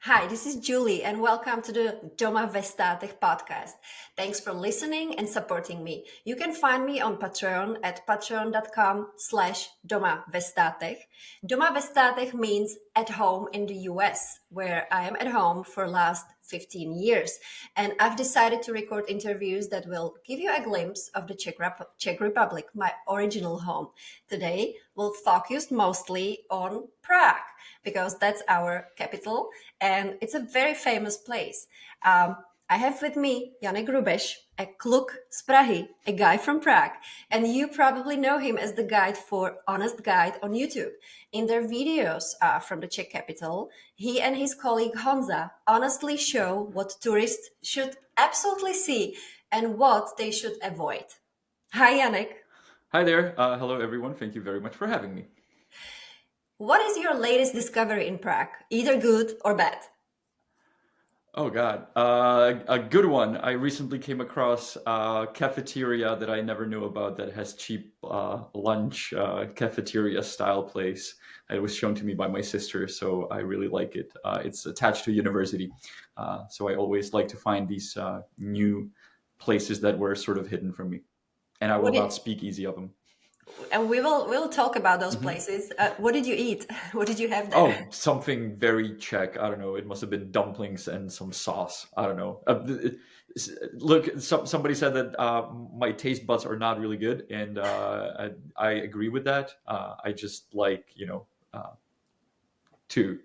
Hi, this is Julie, and welcome to the Doma ve Státech podcast. Thanks for listening and supporting me. You can find me on Patreon at patreon.com/Doma ve Státech. Doma ve Státech means at home in the US, where I am at home for last 15 years. And I've decided to record interviews that will give you a glimpse of the Czech Republic, my original home. Today, we'll focus mostly on Prague, because that's our capital and it's a very famous place. I have with me Jane Rubeš, a kluk z Prahy, a guy from Prague, and you probably know him as the guide for Honest Guide on YouTube. In their videos from the Czech capital, he and his colleague Honza honestly show what tourists should absolutely see and what they should avoid. Hi, Janek. Hi there. Hello, everyone. Thank you very much for having me. What is your latest discovery in Prague, either good or bad? Oh, God. A good one. I recently came across a cafeteria that I never knew about that has cheap lunch cafeteria style place. It was shown to me by my sister, so I really like it. It's attached to a university. So I always like to find these new places that were sort of hidden from me. And I will What not did, speak easy of them. and we'll talk about those Mhm. places. What did you eat? What did you have there? Oh, something very Czech. I don't know. It must have been dumplings and some sauce. I don't know. Look, somebody said that my taste buds are not really good, and I agree with that. I just like, to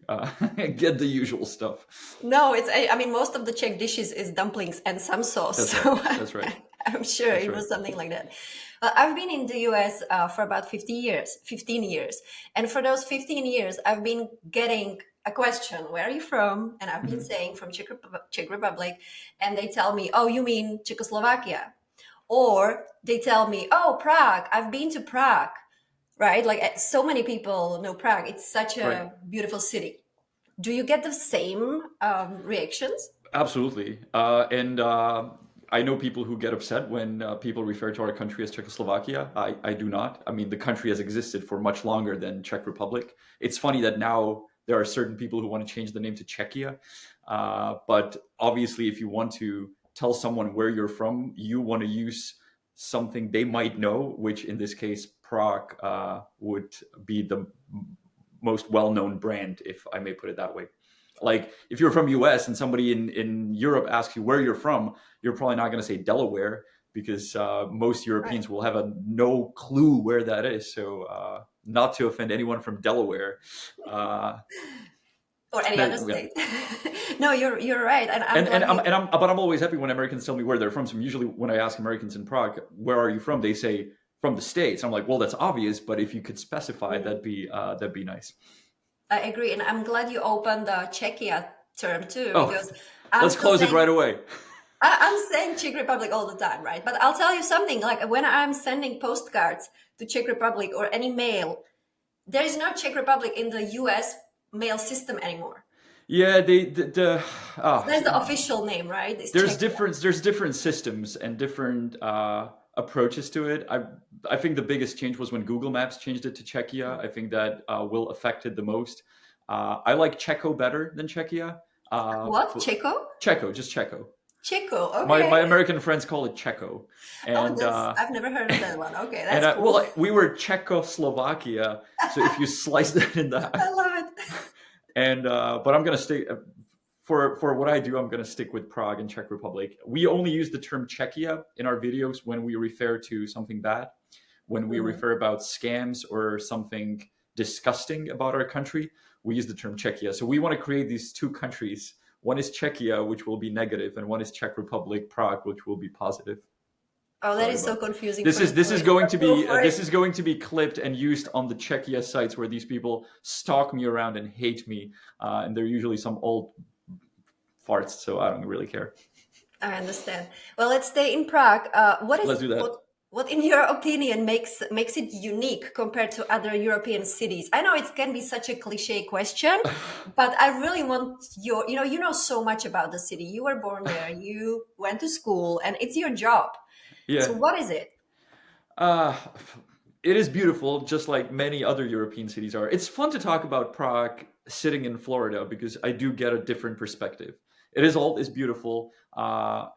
get the usual stuff. No, I mean, most of the Czech dishes is dumplings and some sauce. That's right. So That's right. I'm sure That's it right. was something like that. I've been in the US for about 15 years. And for those 15 years, I've been getting a question, where are you from? And I've been Mhm. saying from Czech Republic. And they tell me, oh, you mean Czechoslovakia? Or they tell me, oh, Prague, I've been to Prague, right? Like so many people know Prague. It's such Right. a beautiful city. Do you get the same reactions? Absolutely. And I know people who get upset when people refer to our country as Czechoslovakia. I do not. I mean, the country has existed for much longer than Czech Republic. It's funny that now there are certain people who want to change the name to Czechia. But obviously, if you want to tell someone where you're from, you want to use something they might know, which in this case, Prague would be the most well-known brand, if I may put it that way. Like if you're from US and somebody in Europe asks you where you're from, you're probably not going to say Delaware because most Right. Europeans will have no clue where that is. So not to offend anyone from Delaware, uh, Or any other that yeah. state. No, you're right. And I'm glad you But I'm always happy when Americans tell me where they're from. So usually when I ask Americans in Prague, where are you from? They say from the States. I'm like, well, that's obvious, but if you could specify, mm, that'd be nice. I agree. And I'm glad you opened the Czechia term too, Oh, because I'm let's still close it saying right away. I'm saying Czech Republic all the time, right? But I'll tell you something, like when I'm sending postcards to Czech Republic or any mail, there is no Czech Republic in the US mail system anymore. Yeah, the That's the official name, right? It's there's Czechia. different systems and different approaches to it. I think the biggest change was when Google Maps changed it to Czechia. I think that will affect it the most. I like Checo better than Czechia. What? But Checo? Checo, just Checo. Checo. My Okay. American friends call it Checo, Oh, and that's I've never heard of that one. Okay, and that's cool. well, we were Czechoslovakia. So if you slice that in I that, love it. and but I'm gonna stay for what I do. I'm gonna stick with Prague and Czech Republic. We only use the term Czechia in our videos when we refer to something bad, when we Mhm. refer about scams or something disgusting about our country. We use the term Czechia. So we want to create these two countries. One is Czechia, which will be negative, and one is Czech Republic, Prague, which will be positive. Oh, that Sorry is so about confusing this. for the Is this is tourists, going but to go be for it. this is going to be clipped and used on the Czechia sites where these people stalk me around and hate me, and they're usually some old farts, so I don't really care. I understand. Well, let's stay in Prague. Let's do that. What in your opinion makes it unique compared to other European cities? I know it can be such a cliche question, but I really want you know so much about the city. You were born there, you went to school, and it's your job. Yeah. So what is it? Uh, it is beautiful, just like many other European cities are. It's fun to talk about Prague sitting in Florida because I do get a different perspective. It is all is beautiful, but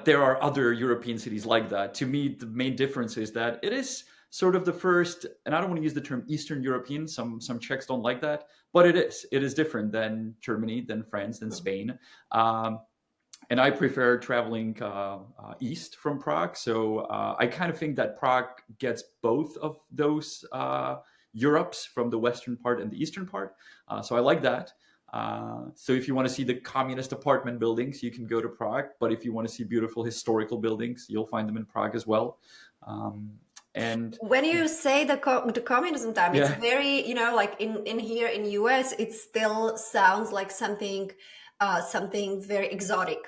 there are other European cities like that. To me, the main difference is that it is sort of the first, and I don't want to use the term Eastern European. Some Czechs don't like that, but it is. It is different than Germany, than France, than Spain. Um, and I prefer traveling east from Prague. So I kind of think that Prague gets both of those Europes, from the western part and the eastern part. So I like that. So if you want to see the communist apartment buildings, you can go to Prague. But if you want to see beautiful historical buildings, you'll find them in Prague as well. Um, and When you say the communism time, it's yeah, very, like in here in US, it still sounds like something very exotic,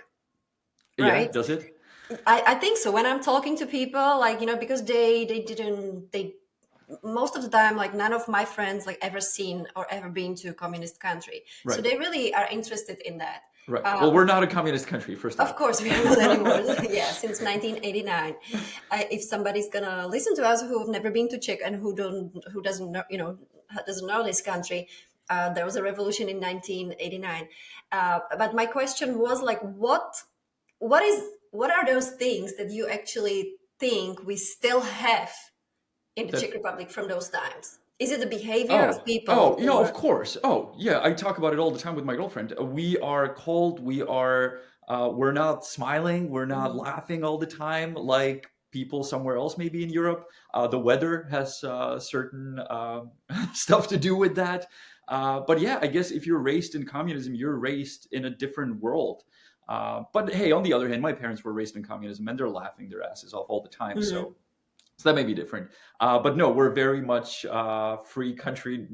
yeah, right? does it? I think so. When I'm talking to people, like, because they didn't, they most of the time, like, none of my friends like ever seen or ever been to a communist country, so Right, they really are interested in that. right. Well, uh, we're not a communist country, first of off. course, we are not anymore. Yeah, since 1989. If somebody's gonna listen to us who've never been to Czech and who doesn't know, doesn't know this country, there was a revolution in 1989. But my question was like, what are those things that you actually think we still have in the Czech That Republic from those times? Is it the behavior of oh, people, yeah, of or? course. Oh, yeah, I talk about it all the time with my girlfriend. We are cold. We're not smiling. We're not Mhm. laughing all the time like people somewhere else, maybe in Europe. The weather has certain stuff to do with that. But yeah, I guess if you're raised in communism, you're raised in a different world. But hey, on the other hand, my parents were raised in communism and they're laughing their asses off all the time. Mhm. So that may be different. But no, we're very much free country.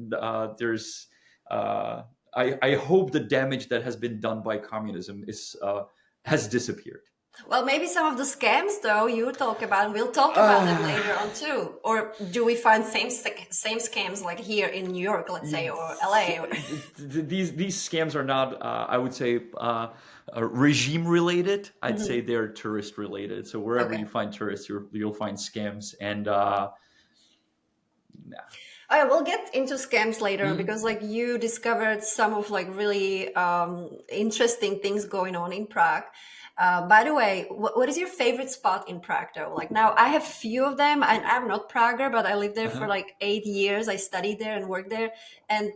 Uh, I hope the damage that has been done by communism is has disappeared. Well, maybe some of the scams, though, you talk about, and we'll talk about them Uh, later on too. Or do we find same scams like here in New York, let's say, or LA? Or... these scams are not, I would say, regime related. I'd say Mhm. they're tourist related. So wherever Okay. you find tourists, you'll find scams. And nah. Oh, yeah, we'll get into scams later Mhm. because, like, you discovered some of like really interesting things going on in Prague. By the way, what is your favorite spot in Prague, though? Like, now I have few of them, and I'm not Prager, but I lived there for Uh-huh. like 8 years. I studied there and worked there. And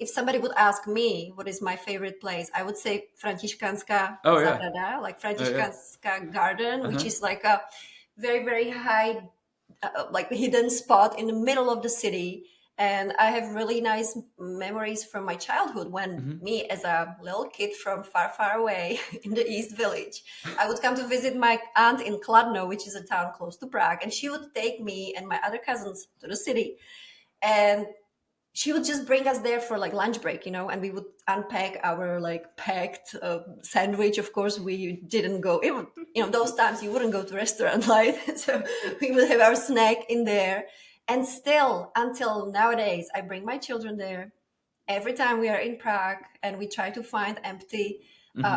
if somebody would ask me what is my favorite place, I would say Františkanská Oh yeah. zahrada, like Oh yeah. Františkanská garden, which Uh-huh. is like a very, very high, like hidden spot in the middle of the city. And I have really nice memories from my childhood when Hmm. me, as a little kid from far, far away in the East Village, I would come to visit my aunt in Kladno, which is a town close to Prague, and she would take me and my other cousins to the city. And she would just bring us there for like lunch break, and we would unpack our like packed sandwich. Of course, we didn't go, even, those times you wouldn't go to restaurant, right? So we would have our snack in there. And still, until nowadays, I bring my children there every time we are in Prague, and we try to find Bench.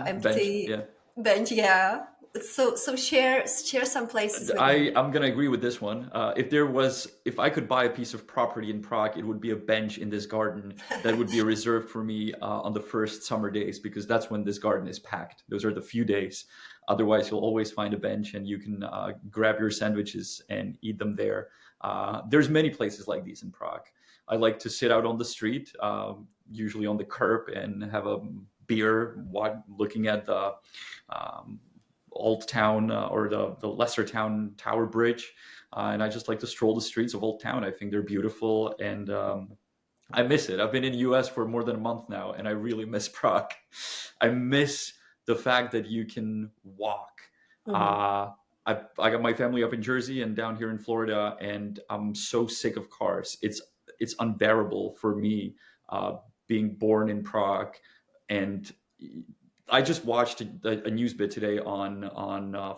empty Yeah. bench. Yeah. So share some places with me. I'm gonna agree with this one. If I could buy a piece of property in Prague, it would be a bench in this garden that would be reserved for me on the first summer days, because that's when this garden is packed. Those are the few days. Otherwise, you'll always find a bench and you can grab your sandwiches and eat them there. There's many places like these in Prague. I like to sit out on the street, usually on the curb, and have a beer, looking at the um, Old Town, or the Lesser Town Tower Bridge. And I just like to stroll the streets of Old Town. I think they're beautiful, and I miss it. I've been in the US for more than a month now, and I really miss Prague. I miss the fact that you can walk. Mhm. Uh, I got my family up in Jersey and down here in Florida, and I'm so sick of cars. It's unbearable for me, being born in Prague. And I just watched a news bit today on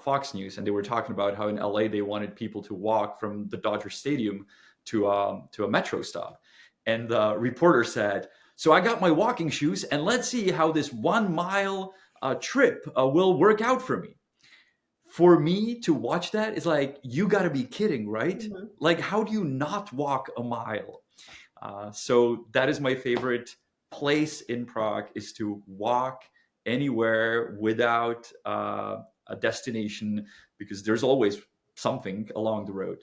Fox News, and they were talking about how in LA they wanted people to walk from the Dodger Stadium to a metro stop, and the reporter said, "So I got my walking shoes, and let's see how this 1 mile trip will work out for me." For me to watch that is like, you got to be kidding, right? Mhm. Like, how do you not walk a mile? So that is my favorite place in Prague, is to walk anywhere without a destination, because there's always something along the road.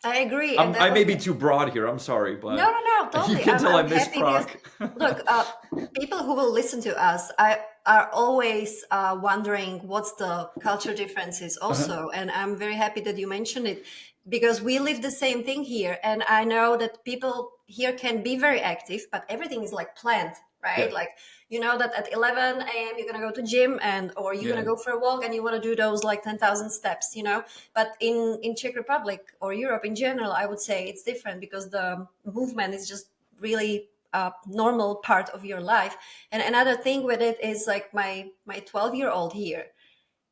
I agree, and that I was may be too broad here. I'm sorry, no, but no, no, you totally. can tell I I'm miss happy because Prague. look, people who will listen to us, I are always wondering what's the culture differences Uh-huh. also, and I'm very happy that you mentioned it because we live the same thing here, and I know that people here can be very active, but everything is like planned, Yeah, right? Like you know that at 11 a.m. you're gonna go to gym and or you're gonna yeah, go for a walk and you want to do those like 10,000 steps, you know. But in Czech Republic or Europe in general, I would say it's different because the movement is just really a normal part of your life. And another thing with it is like my 12-year-old here,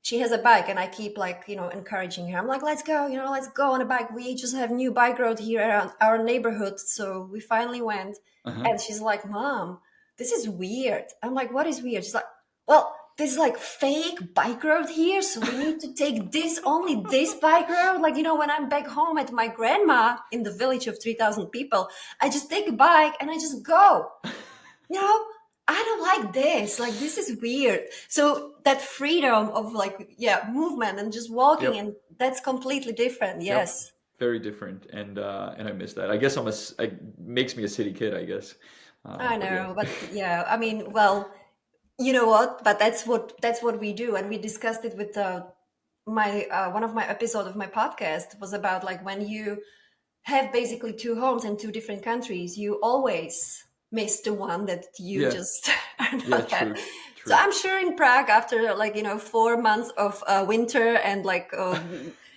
she has a bike and I keep like, you know, encouraging her. I'm like, let's go, you know, let's go on a bike. We just have new bike road here around our neighborhood. So we finally went uh-huh. and she's like, Mom, this is weird. I'm like, what is weird? She's like, well, this is like fake bike road here. So we need to take this, only this bike road. Like, you know, when I'm back home at my grandma in the village of 3,000 people, I just take a bike and I just go. No, I don't like this. Like, this is weird. So that freedom of like, yeah, movement and just walking, Yep, and that's completely different. yep. Yes, Very different, and I miss that. I guess makes me a city kid, I guess. I But yeah. know, but yeah, I mean, well, you know what? But that's what we do, and we discussed it with my one of my episode of my podcast was about like when you have basically two homes in two different countries, you always miss the one that you Yeah, just are yeah, not at. true, So true. I'm sure in Prague, after like 4 months of winter and like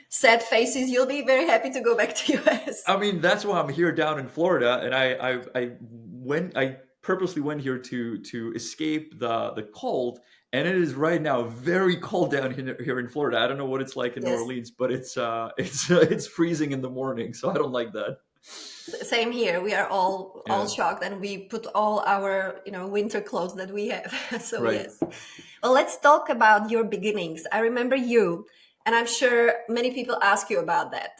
sad faces, you'll be very happy to go back to US. I mean, that's why I'm here down in Florida, and I purposely went here to escape the cold, and it is right now very cold down here in Florida. I don't know what it's like in New Yes, Orleans, but it's freezing in the morning, so I don't like that. same here. We are all Yeah, shocked, and we put all our winter clothes that we have. So right. yes. Well, let's talk about your beginnings. I remember you, and I'm sure many people ask you about that.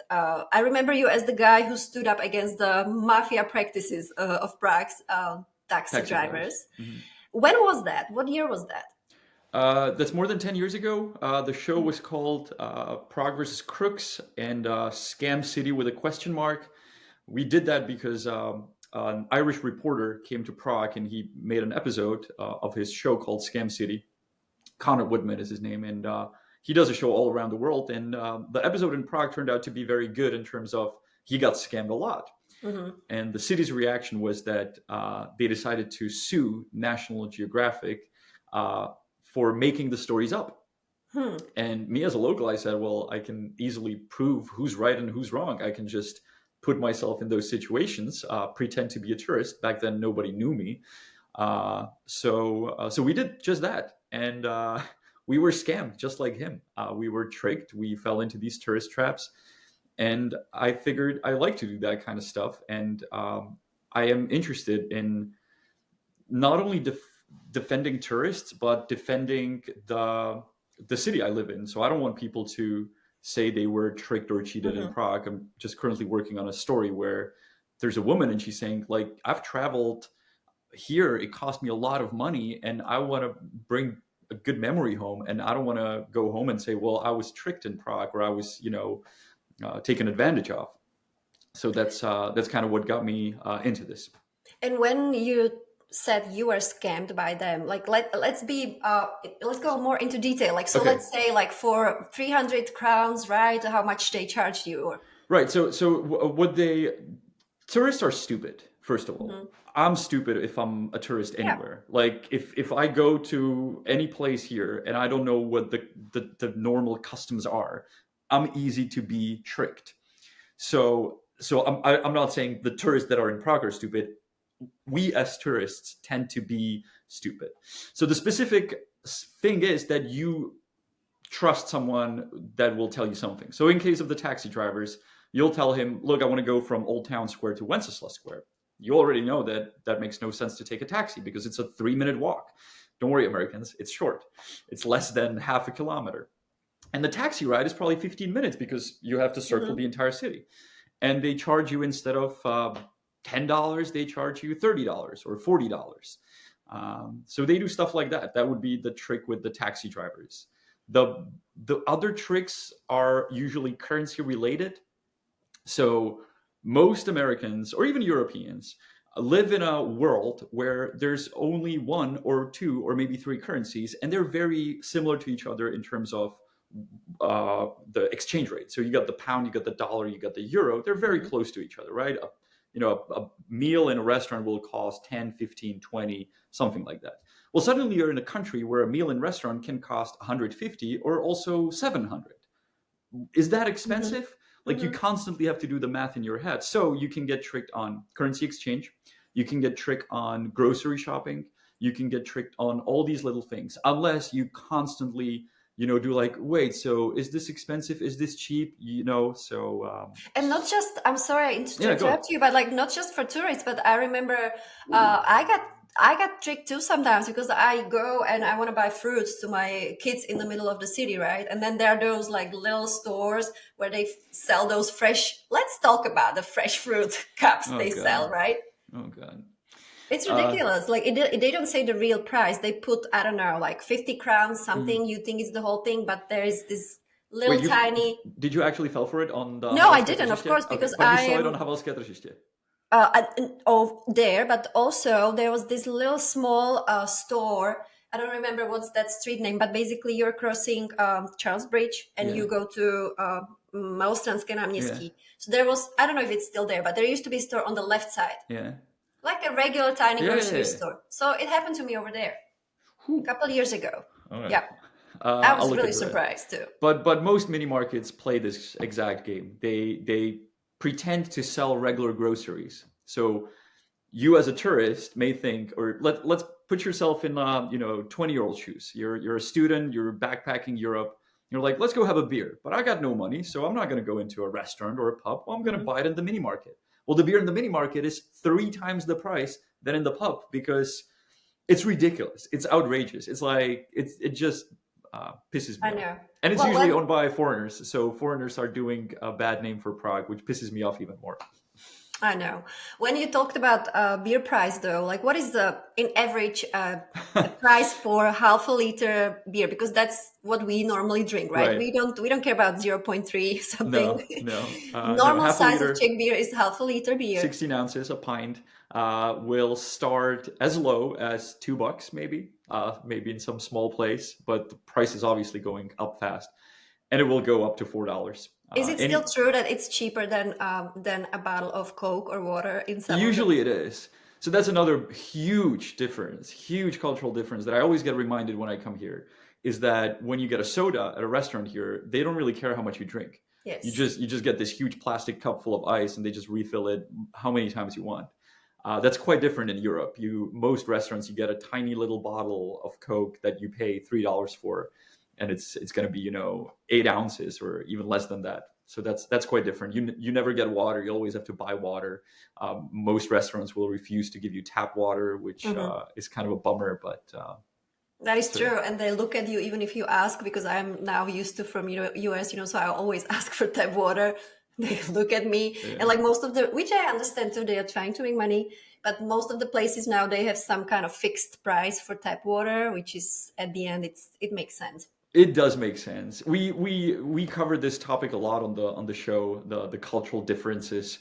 I remember you as the guy who stood up against the mafia practices of Prague's taxi Taxi drivers. drivers. Mhm. When was that? What year was that? That's more than 10 years ago. The show was called Prague versus Crooks and Scam City with a question mark. We did that because an Irish reporter came to Prague and he made an episode of his show called Scam City. Connor Woodman is his name, and he does a show all around the world. And the episode in Prague turned out to be very good in terms of he got scammed a lot. Hmm. And the city's reaction was that they decided to sue National Geographic uh, for making the stories up. Hmm. And me as a local, I said, well, I can easily prove who's right and who's wrong. I can just put myself in those situations, pretend to be a tourist. Back then, nobody knew me. So we did just that. And we were scammed just like him. We were tricked. We fell into these tourist traps. And I figured I like to do that kind of stuff. And I am interested in not only defending tourists, but defending the city I live in. So I don't want people to say they were tricked or cheated in Hmm. Prague. I'm just currently working on a story where there's a woman and she's saying, like, I've traveled here, it cost me a lot of money, and I want to bring a good memory home, and I don't want to go home and say, well, I was tricked in Prague, or I was, taken advantage of. So that's kind of what got me into this. And when you said you were scammed by them, like let's go more into detail. Like so, Okay. let's say like for 300 crowns, right? How much they charged you? Or Right. So what they tourists are stupid. First of all, Mhm. I'm stupid if I'm a tourist Yeah. anywhere. Like if I go to any place here and I don't know what the normal customs are, I'm easy to be tricked. So I'm not saying the tourists that are in Prague are stupid. We as tourists tend to be stupid. So the specific thing is that you trust someone that will tell you something. So in case of the taxi drivers, you'll tell him, look, I want to go from Old Town Square to Wenceslas Square. You already know that that makes no sense to take a taxi because it's a 3-minute walk. Don't worry, Americans, it's short. It's less than half a kilometer. And the taxi ride is probably 15 minutes because you have to circle Hmm. the entire city. And they charge you instead of $10, they charge you $30 or $40. So they do stuff like that. That would be the trick with the taxi drivers. The the other tricks are usually currency related. So most Americans or even Europeans live in a world where there's only one or two or maybe three currencies, and they're very similar to each other in terms of the exchange rate. So you got the pound, you got the dollar, you got the euro. They're very Mhm. close to each other, right? A meal in a restaurant will cost 10, 15, 20, something like that. Well, suddenly you're in a country where a meal in restaurant can cost 150 or also 700. Is that Mhm. expensive? Like, you Mhm. constantly have to do the math in your head. So you can get tricked on currency exchange. You can get tricked on grocery shopping. You can get tricked on all these little things unless you constantly, do like, wait, so is this expensive? Is this cheap? And not just, I'm sorry to Yeah, go. interrupt you, but like not just for tourists, but I remember I got tricked too sometimes because I go and I want to buy fruits to my kids in the middle of the city, right? And then there are those like little stores where they sell those fresh. Let's talk about the fresh fruit cups Oh they God. sell, right? Oh God. It's Uh, ridiculous. Like they don't say the real price. They put, I don't know, like 50 crowns mm. something. You think it's the whole thing, but there is this Wait, little you tiny. did you actually fell for it on the No, I Havelské didn't, of tržiště? course, Okay, because but you I saw it on am Havelské tržiště. there, but also there was this little small store. I don't remember what's that street name, but basically you're crossing Charles Bridge and Yeah, you go to Malostranské yeah, náměstí. So there was, I don't know if it's still there, but there used to be a store on the left side, yeah, like a regular tiny yeah, yeah, grocery yeah. store. So it happened to me over there a Whew. couple of years ago. All right. Yeah, I I'll was look really into that. surprised too. But most mini markets play this exact game. They pretend to sell regular groceries. So you as a tourist may think, or let's put yourself in 20-year-old shoes. You're a student, you're backpacking Europe. You're like, let's go have a beer, but I got no money, so I'm not going to go into a restaurant or a pub. Well, I'm going to Mhm. buy it in the mini market. Well, the beer in the mini market is 3 times the price than in the pub because it's ridiculous. It's outrageous. It's like it just pisses me I off. know. And it's Well, usually when owned by foreigners, so foreigners are doing a bad name for Prague, which pisses me off even more. I know. When you talked about beer price, though, like what is the in average price for half a liter beer? Because that's what we normally drink, right? Right? We don't care about 0.3 something. No, no, no. Normal Half a size of liter, Czech beer is half a liter beer. 16 ounces, a pint, will start as low as $2, maybe in some small place, but the price is obviously going up fast, and it will go up to $4. Is it still Any true that it's cheaper than a bottle of Coke or water in some of the? Usually it is. So that's another huge difference, huge cultural difference that I always get reminded when I come here is that when you get a soda at a restaurant here, they don't really care how much you drink. You Yes. just you just get this huge plastic cup full of ice and they just refill it how many times you want. That's quite different in Europe. Most restaurants you get a tiny little bottle of Coke that you pay $3 for, and it's going to be 8 ounces or even less than that. So that's quite different. You never get water. You always have to buy water. Most restaurants will refuse to give you tap water, which Mhm. is kind of a bummer. But That is so true, and they look at you even if you ask. Because I'm now used to from US, so I always ask for tap water. They look at me, and yeah. like most of the, which I understand too, they are trying to make money. But most of the places now they have some kind of fixed price for tap water, which is at the end it makes sense. It does make sense. We covered this topic a lot on the show, the cultural differences.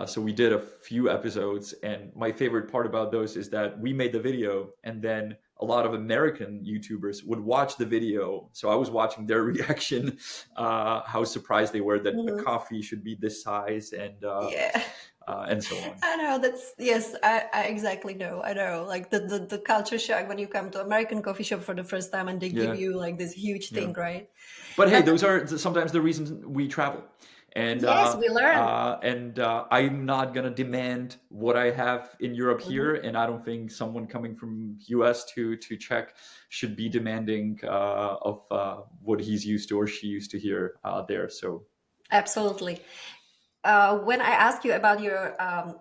So we did a few episodes, and my favorite part about those is that we made the video, and then a lot of American YouTubers would watch the video. So I was watching their reaction, how surprised they were that a Hmm. coffee should be this size, Yeah. and so on. I know that's yes, I exactly know. I know. Like the culture shock when you come to American coffee shop for the first time and they give Yeah, you like this huge yeah. thing, right? But hey, But those are sometimes the reasons we travel. And yes, we learn. I'm not gonna demand what I have in Europe Mhm. here, and I don't think someone coming from US to Czech should be demanding of what he's used to or she used to here there. So Absolutely. when I asked you about your,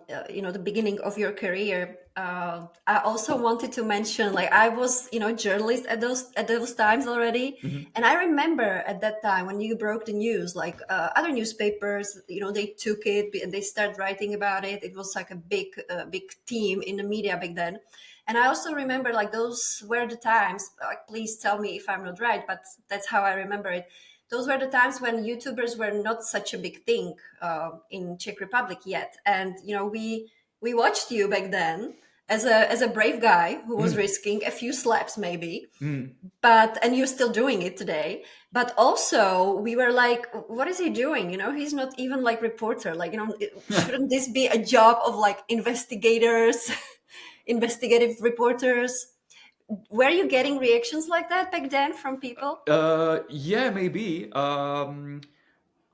the beginning of your career, I also wanted to mention, like, I was, journalist at those times already, Hmm. and I remember at that time when you broke the news, like other newspapers, they took it and they started writing about it. It was like a big team in the media back then, and I also remember like those were the times. Like, please tell me if I'm not right, but that's how I remember it. Those were the times when YouTubers were not such a big thing in Czech Republic yet, and we watched you back then as a brave guy who was Mm. risking a few slaps maybe, Mm. but and you're still doing it today. But also we were like, what is he doing? He's not even like reporter. Like, shouldn't this be a job of like investigators, investigative reporters? Were you getting reactions like that back then from people? Yeah, maybe.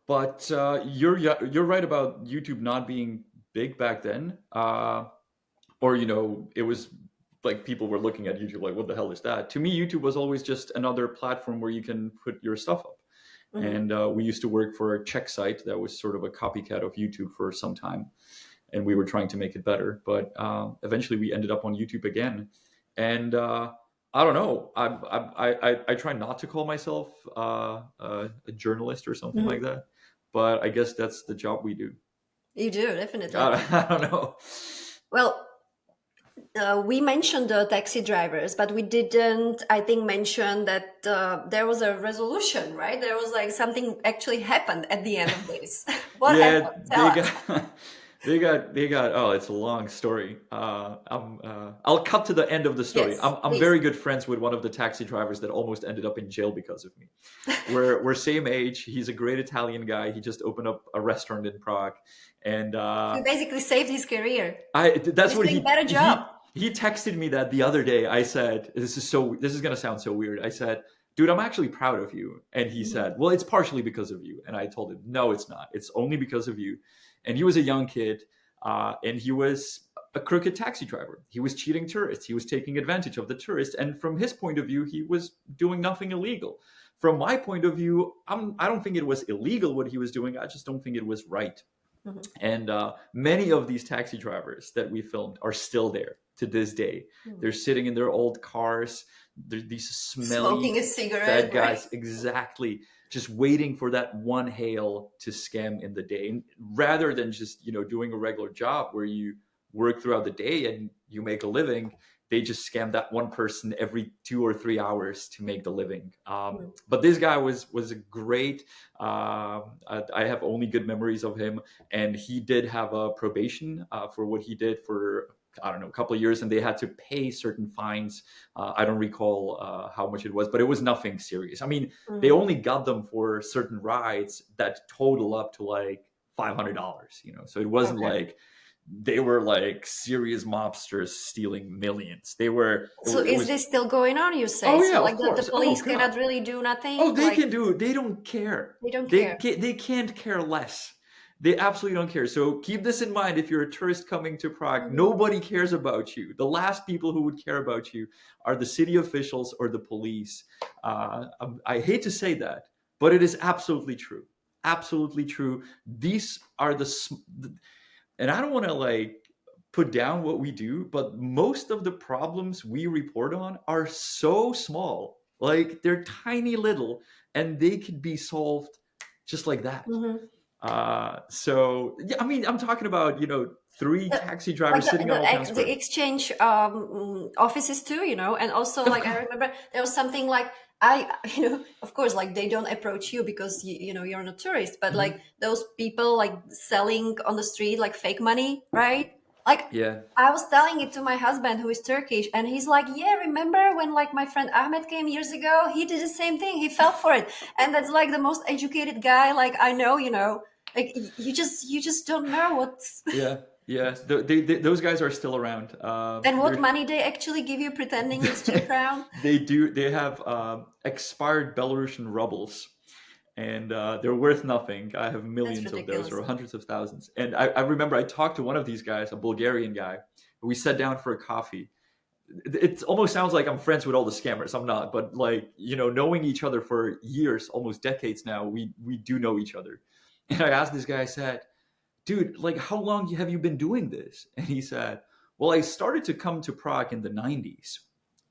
But you're right about YouTube not being big back then. Or it was like people were looking at YouTube like, what the hell is that? To me, YouTube was always just another platform where you can put your stuff up. Mhm. And we used to work for a Czech site that was sort of a copycat of YouTube for some time, and we were trying to make it better. But eventually, we ended up on YouTube again, and I don't know. I try not to call myself a journalist or something like Mhm. that, but I guess that's the job we do. You do, definitely. I don't know. Well, we mentioned the taxi drivers, but we didn't, I think, mention that there was a resolution, right? There was like something actually happened at the end of this. What Yeah, happened? Tell they us. got they got oh, it's a long story. I'll cut to the end of the story. Yes, I'm please. very good friends with one of the taxi drivers that almost ended up in jail because of me. We're same age. He's a great Italian guy. He just opened up a restaurant in Prague, and You basically saved his career. that's He's what doing better job. he texted me that the other day. I said, this is gonna sound so weird. I said, dude, I'm actually proud of you. And he Mhm. said, well, it's partially because of you. And I told him, no, it's not. It's only because of you. And he was a young kid, and he was a crooked taxi driver. He was cheating tourists. He was taking advantage of the tourists. And from his point of view, he was doing nothing illegal. From my point of view, I don't think it was illegal what he was doing. I just don't think it was right. Mhm. And many of these taxi drivers that we filmed are still there to this day. Mhm. They're sitting in their old cars. They're these smelly, Smoking a cigarette, fed right? guys, exactly, just waiting for that one hail to scam in the day. And rather than just, doing a regular job where you work throughout the day and you make a living, they just scam that one person every 2 or 3 hours to make the living. Mhm. But this guy was a great. I have only good memories of him, and he did have a probation for what he did for, I don't know, a couple of years, and they had to pay certain fines. I don't recall how much it was, but it was nothing serious. I mean, they Mhm. only got them for certain rides that total up to like $500. So it wasn't Okay. like they were like serious mobsters stealing millions. They were. It, So it is was. this still going on, you say? Oh So yeah, like of the course. Oh police god. cannot really do Oh, nothing? they Like can do. They don't care. they don't care. They can't care less. They absolutely don't care. So keep this in mind if you're a tourist coming to Prague. Mhm. Nobody cares about you. The last people who would care about you are the city officials or the police. I hate to say that, but it is absolutely true. Absolutely true. These are and I don't want to like put down what we do, but most of the problems we report on are so small. Like they're tiny little, and they could be solved just like that. Mhm. So yeah, I mean, I'm talking about three The, taxi like drivers the, sitting on the, Old Town ex- the Square. exchange offices too, and also Of like I course, remember there was something like I, of course, like they don't approach you because you're not a tourist, but like hmm. those people like selling on the street like fake money, right? Like Yeah, I was telling it to my husband who is Turkish, and he's like, "Yeah, remember when like my friend Ahmed came years ago? He did the same thing. He fell for it." And that's like the most educated guy like I know, like you just don't know what's yeah, yeah. Those guys are still around. and what They're money they actually give you pretending it's Czech crown. they do. They have expired Belarusian rubles, and they're worth nothing. I have That's millions of those, ridiculous. or hundreds of thousands. And I remember I talked to one of these guys, a Bulgarian guy. We sat down for a coffee. It almost sounds like I'm friends with all the scammers. I'm not, but like knowing each other for years, almost decades now, we do know each other. And I asked this guy. I said, dude, like, how long have you been doing this? And he said, well, I started to come to Prague in the 90s.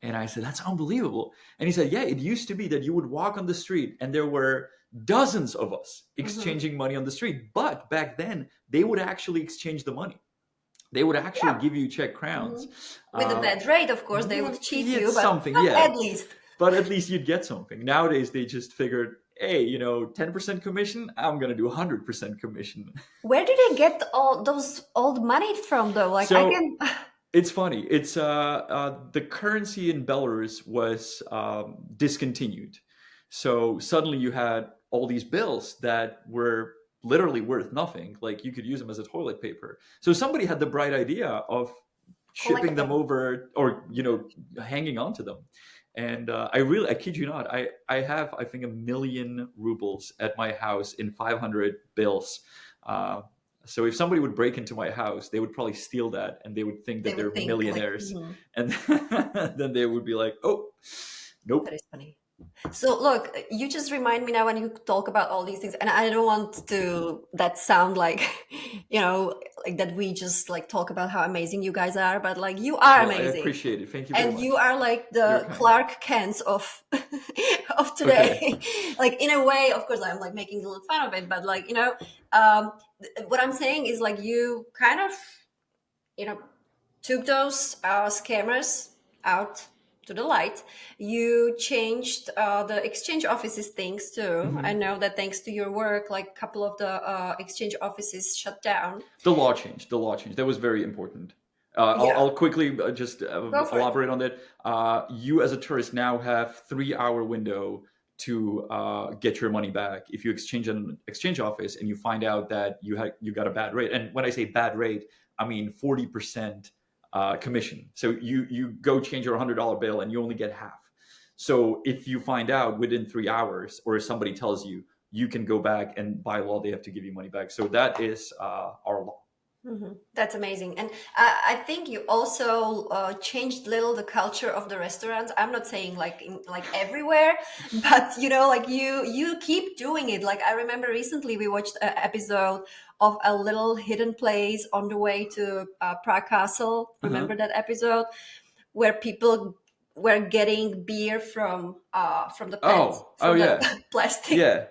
And I said, that's unbelievable. And he said, yeah, it used to be that you would walk on the street and there were dozens of us Hmm. exchanging money on the street. But back then, they would actually exchange the money. They would actually Yeah. give you Czech Hmm. crowns. With a Uh, bad rate, of course, they yeah, would cheat it's you, something, but yeah. at least. But at least you'd get something. Nowadays, they just figured, hey, 10% commission, I'm going to do 100% commission. Where did they get all those old money from, though? Like, I So can. it's funny. It's the currency in Belarus was discontinued. So suddenly you had all these bills that were literally worth nothing. Like you could use them as a toilet paper. So somebody had the bright idea of shipping Collect them them. over, or hanging on to them. And I kid you not, I have, I think, 1 million rubles at my house in 500 bills. Uh, so if somebody would break into my house, they would probably steal that, and they would think They that they're would think like, millionaires, and then they would be like, "Oh, nope." that is funny. So look, you just remind me now when you talk about all these things, and I don't want to that sound like, like that we just like talk about how amazing you guys are, but like you are Well, I amazing. appreciate it. Thank you very And you much. are like You're the kind. Clark Kents of of Okay. today. Like in a way, of course, I'm like making a little fun of it, but like um, what I'm saying is like you kind of you know took those scammers out to the light. You changed the exchange offices things too. I Hmm. know that thanks to your work, like a couple of the exchange offices shut down. The law changed. The law changed. That was very important. Yeah, I'll quickly just go for it. elaborate on that. You, as a tourist, now have 3 hour window to get your money back if you exchange in an exchange office and you find out that you got a bad rate. And when I say bad rate, I mean 40% commission. So you go change your $100 bill and you only get half. So if you find out within 3 hours, or if somebody tells you, you can go back and by law they have to give you money back. So that is our law. That's amazing, and I think you also changed little the culture of the restaurants. I'm not saying like like everywhere, but like you keep doing it. Like I remember recently we watched an episode of a little hidden place on the way to Prague Castle. Uh-huh. Remember that episode where people were getting beer from the pens, Oh from the yeah, plastic yeah.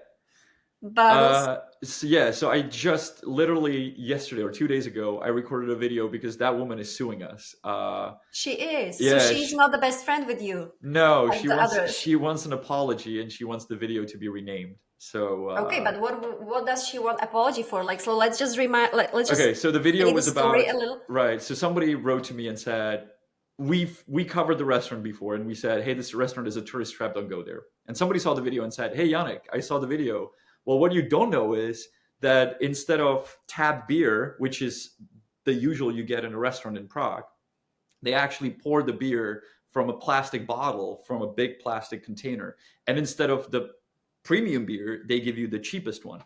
bottles. So I just literally yesterday or 2 days ago, I recorded a video because that woman is suing us. She is, so Yeah, she's not the best friend with you no, like the others. she wants an apology, and she wants the video to be renamed. So Okay, but what does she want apology for? Like, so let's just remind, like, let's just okay, so the video say the was story about, a little. right. So somebody wrote to me and said, we covered the restaurant before, and we said, hey, this restaurant is a tourist trap, don't go there. And somebody saw the video and said, hey, Janek, I saw the video. Well, what you don't know is that instead of tap beer, which is the usual you get in a restaurant in Prague, they actually pour the beer from a plastic bottle from a big plastic container. And instead of the premium beer, they give you the cheapest one.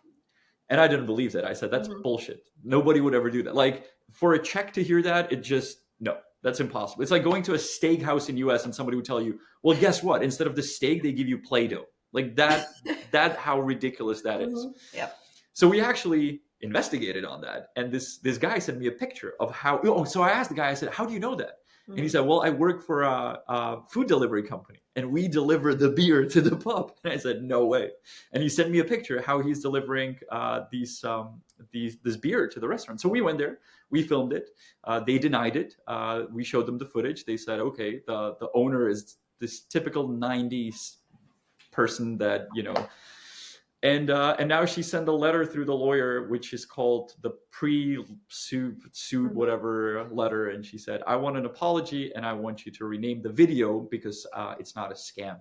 And I didn't believe that. I said, that's Mhm. bullshit. Nobody would ever do that. Like, for a Czech to hear that, it just, no, that's impossible. It's like going to a steakhouse in US and somebody would tell you, well, guess what? Instead of the steak, they give you Play-Doh. Like that how ridiculous that is. Yeah. So we actually investigated on that. And this guy sent me a picture of how, oh, so I asked the guy, I said, how do you know that? And he Mhm. said, well, I work for a food delivery company and we deliver the beer to the pub. And I said, no way. And he sent me a picture how he's delivering this beer to the restaurant. So we went there, we filmed it. They denied it. We showed them the footage. They said, okay, the owner is this typical 90s person that, and now she sent a letter through the lawyer, which is called the pre-suit Mhm. whatever letter. And she said, I want an apology and I want you to rename the video because it's not a scam.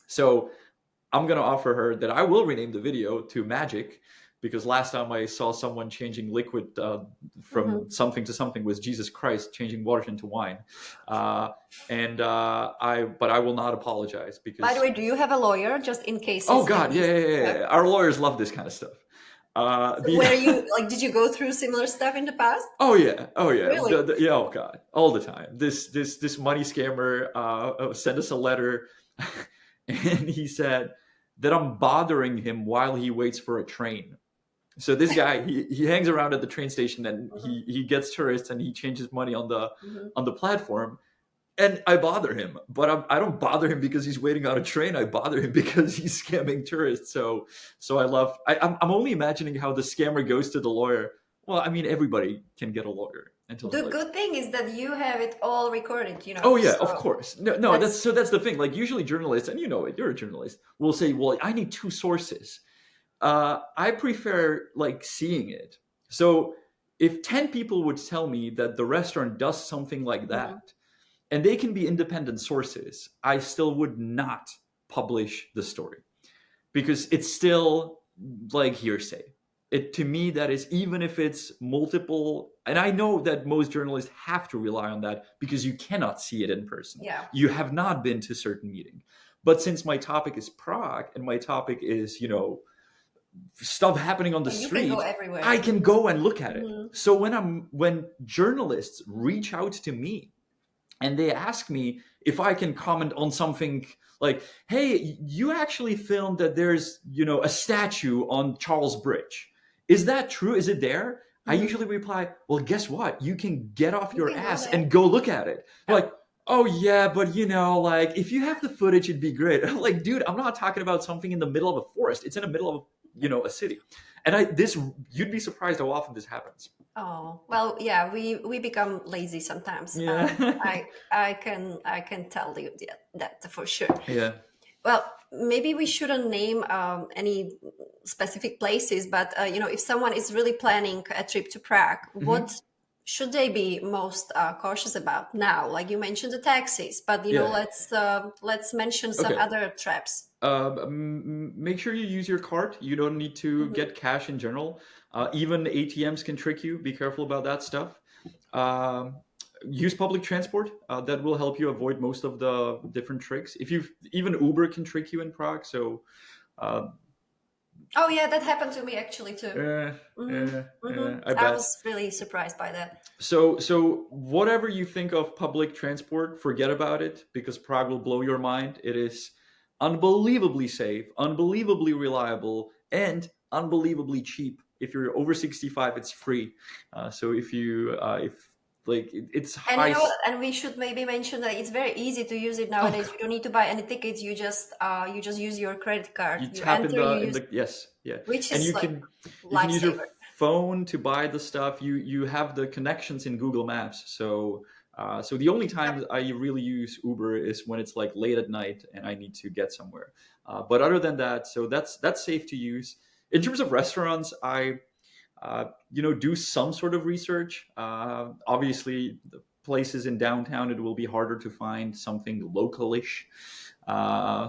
So I'm going to offer her that I will rename the video to Magic, because last time I saw someone changing liquid from Mhm. something to something was Jesus Christ changing water into wine. But I will not apologize By the because, way, do you have a lawyer just in case oh it's like God, yeah, these? yeah, yeah, Yeah. yeah. Our lawyers love this kind of stuff. So The where you like? Did you go through similar stuff in the past? oh yeah, Really? yeah, oh God, all the time. This money scammer sent us a letter, and he said that I'm bothering him while he waits for a train. So this guy, he hangs around at the train station, and Mhm, he gets tourists, and he changes money mhm. on the platform. And I bother him, but I don't bother him because he's waiting on a train. I bother him because he's scamming tourists. So I'm only imagining how the scammer goes to the lawyer. Well, I mean, everybody can get a lawyer and tells him The like, good thing is that you have it all recorded, oh yeah, of so course. No, that's that's the thing. Like usually journalists, and you know it, you're a journalist, will say, well, I need two sources. I prefer like seeing it. So if 10 people would tell me that the restaurant does something like mhm. that, and they can be independent sources, I still would not publish the story because it's still like hearsay. It to me that is, even if it's multiple, and I know that most journalists have to rely on that because you cannot see it in person. Yeah. You have not been to certain meeting. But since my topic is Prague and my topic is, stuff happening on the And you can go street, I everywhere. can go and look at it. Mhm. So when journalists reach out to me and they ask me if I can comment on something like, "Hey, you actually filmed that there's, a statue on Charles Bridge. Is that true? Is it there?" I Mhm. usually reply, "Well, guess what? You can get off You your can go ass there. and go look at it." Yeah. Like, "Oh yeah, but like if you have the footage, it'd be great." I'm like, "Dude, I'm not talking about something in the middle of a forest. It's in the middle of, a city." And you'd be surprised how often this happens. Oh, well, yeah, we become lazy sometimes. Yeah. I can tell you that for sure. Yeah. Well, maybe we shouldn't name any specific places, but if someone is really planning a trip to Prague, what Hmm. should they be most cautious about now? Like you mentioned the taxis, but Yeah. let's mention some Okay. other traps. Make sure you use your card. You don't need to Hmm. get cash in general. Even ATMs can trick you. Be careful about that stuff. Um, Use public transport. That will help you avoid most of the different tricks. If you even Uber can trick you in Prague. So uh, Oh yeah, that happened to me actually too. eh, Hmm. Hmm. I I bet. was really surprised by that. So whatever you think of public transport, forget about it because Prague will blow your mind. It is unbelievably safe, unbelievably reliable, and unbelievably cheap. If you're over 65, it's free. So if like it's And high, and we should maybe mention that it's very easy to use it nowadays. oh, You don't need to buy any tickets. You just use your credit card. you You tap enter, you in use, the yes, yeah, which and is like you can use your lifesaver. phone to buy the stuff. You have the connections in Google Maps. So the only Yep. time I really use Uber is when it's like late at night and I need to get somewhere. But other than that, so that's safe to use. In terms of restaurants, I do some sort of research. Obviously, the places in downtown, it will be harder to find something localish.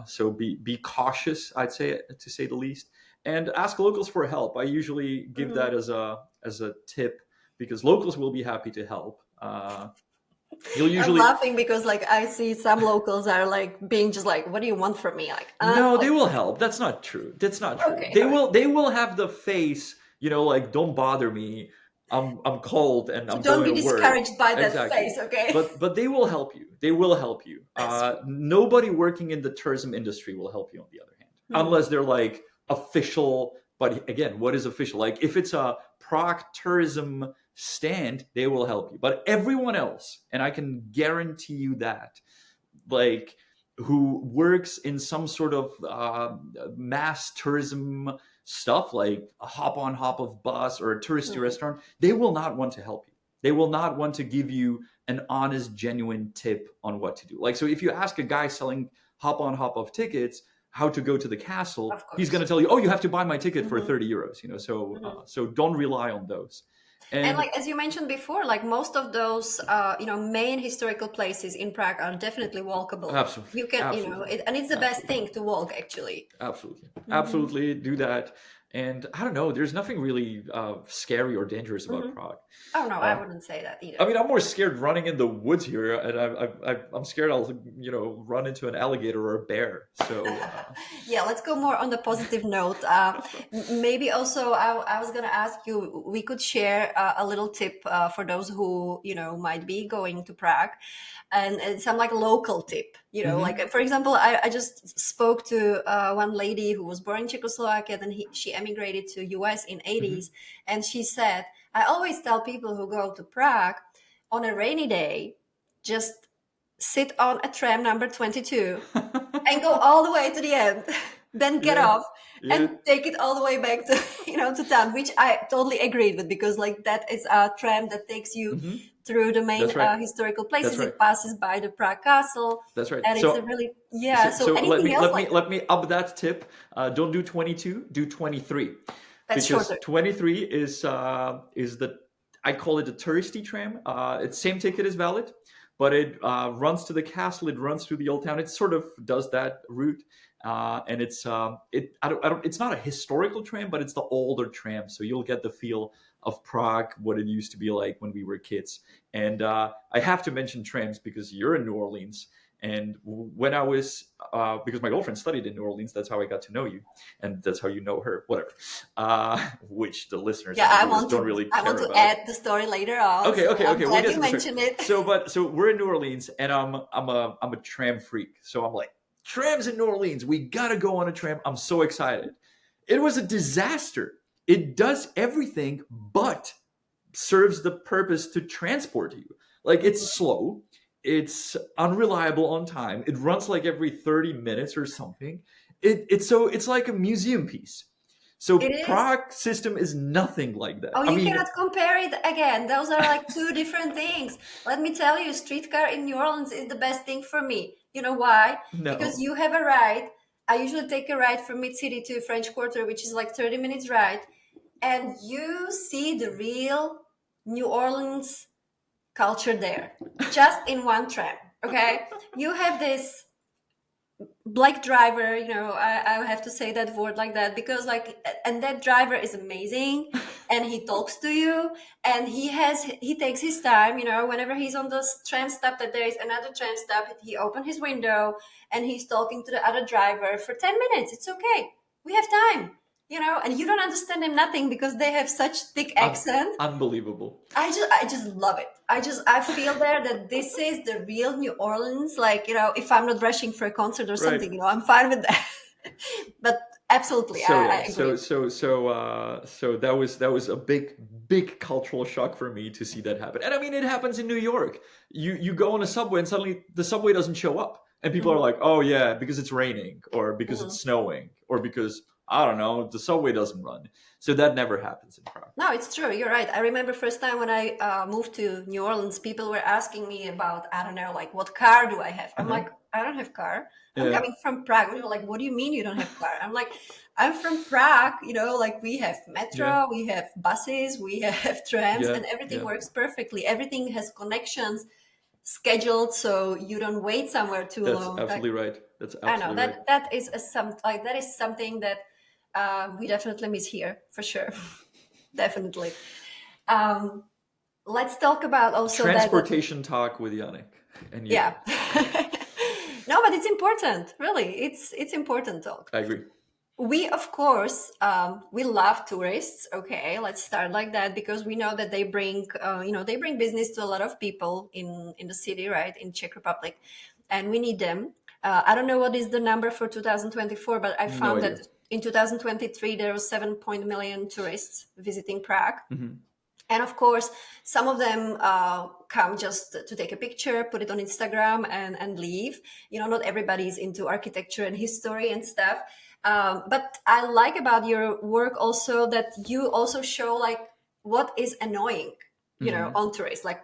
So be cautious, I'd say, to say the least, and ask locals for help. I usually give Mhm. that as a tip because locals will be happy to help. You'll I'm usually laughing because like I see some locals are like being just like, "What do you want from me?" No, they Like will help. That's not true. That's not true. okay, They okay. will have the face, like don't bother me. I'm cold and So I'm don't going be to work. discouraged by that Exactly. face, okay? But they will help you. They will help you. That's true. Nobody working in the tourism industry will help you on the other hand. Hmm. Unless they're like official, but again, what is official? Like if it's a Prague tourism stand, they will help you. But everyone else, and I can guarantee you that like who works in some sort of mass tourism stuff like a hop on hop of bus or a touristy Hmm. restaurant, they will not want to help you. They will not want to give you an honest genuine tip on what to do. Like so if you ask a guy selling hop on hop of tickets how to go to the castle, Of he's going course. to tell you, oh, you have to buy my ticket for Hmm. 30 euros, so Hmm. so don't rely on those. And And like as you mentioned before, like most of those main historical places in Prague are definitely walkable. absolutely, You can, absolutely, and it's the best absolutely. thing to walk actually. Absolutely. Hmm. Absolutely do that. And I don't know, there's nothing really scary or dangerous about Hmm. Prague. Oh no, I Uh, wouldn't say that I either. mean, I'm more scared running in the woods here, and I'm scared I'll, run into an alligator or a bear. So, Yeah, let's go more on the positive note. Maybe also, I was gonna ask you, we could share a little tip for those who might be going to Prague, and some like local tip. Like mhm. for example, I just spoke to one lady who was born in Czechoslovakia, then she emigrated to US in 80s. Hmm. And she said, I always tell people who go to Prague on a rainy day, just sit on a tram number 22 and go all the way to the end, then get Yeah, off yeah. and take it all the way back to to town, which I totally agreed with, because like that is a tram that takes you Hmm. through the main That's right. historical That's places. right. It passes by the Prague Castle, That's right. and it's a really, yeah. So, So so let anything me else let me like let me up that tip. Don't do 22. Do 23, that's because shorter? 23 is the, I call it the touristy tram. It's same ticket is valid, but it runs to the castle. It runs through the old town. It sort of does that route, and it's not a historical tram, but it's the older tram. So you'll get the feel of Prague, what it used to be like when we were kids. And I have to mention trams because you're in New Orleans. And when I was, because my girlfriend studied in New Orleans, that's how I got to know you, and that's how you know her. Whatever, which the listeners Yeah, and the viewers don't really I want care to about. add the story later on. Okay, So okay, I'm okay. We'll glad get you to the story. mentioned it. So we're in New Orleans, and I'm a tram freak. So I'm like, trams in New Orleans. We gotta go on a tram. I'm so excited. It was a disaster. It does everything but serves the purpose to transport you. Like, it's slow, it's unreliable on time. It runs like every 30 minutes or something. It's like a museum piece. So It is. Prague system is nothing like that. Oh, I you mean, cannot compare it again. Those are like two different things. Let me tell you, streetcar in New Orleans is the best thing for me. You know why? Because no. you have a ride. I usually take a ride from Mid City to French Quarter, which is like 30 minutes ride, and you see the real New Orleans culture there, just in one tram. Okay, you have this black driver, I have to say that word like that, because like, and that driver is amazing, and he talks to you, and he takes his time, whenever he's on the tram stop, that there is another tram stop, he opens his window and he's talking to the other driver for 10 minutes. It's okay, we have time, and you don't understand them nothing because they have such thick accent. Unbelievable. I just love it. I feel there that this is the real New Orleans. Like, if I'm not rushing for a concert or Right. something, I'm fine with that. But absolutely, So I yeah, agree. so that was a big cultural shock for me to see that happen. And I mean, it happens in New York. You go on a subway and suddenly the subway doesn't show up, and people are Mhm, like, "Oh yeah, because it's raining, or because mhm. it's snowing, or because I don't know, the subway doesn't run." So that never happens in Prague. No, it's true. You're right. I remember first time when I moved to New Orleans, people were asking me about, I don't know, like, what car do I have? I'm Uh-huh. like, I don't have car. I'm Yeah, coming from Prague. They're like, what do you mean you don't have car? I'm like, I'm from Prague. Like, we have yeah, metro, we have buses, we have trams, yeah, and everything yeah. works perfectly. Everything has connections scheduled, so you don't wait somewhere too That's long. Like, absolutely right. That's I know absolutely right. that is that is something that we definitely miss here for sure. Definitely. Um, let's talk about also that Transportation talk with Janek and you. yeah. No, but it's important. Really, it's important talk. I agree. We, of course, we love tourists. Okay, let's start like that, because we know that they bring business to a lot of people in the city, right, in Czech Republic, and we need them. I don't know what is the number for 2024, but I No found idea. that in 2023 there was 7 million tourists visiting Prague. Hmm. And of course, some of them come just to take a picture, put it on Instagram, and leave. Not everybody is into architecture and history and stuff. But I like about your work also that you also show like what is annoying, Hmm. on tourists. Like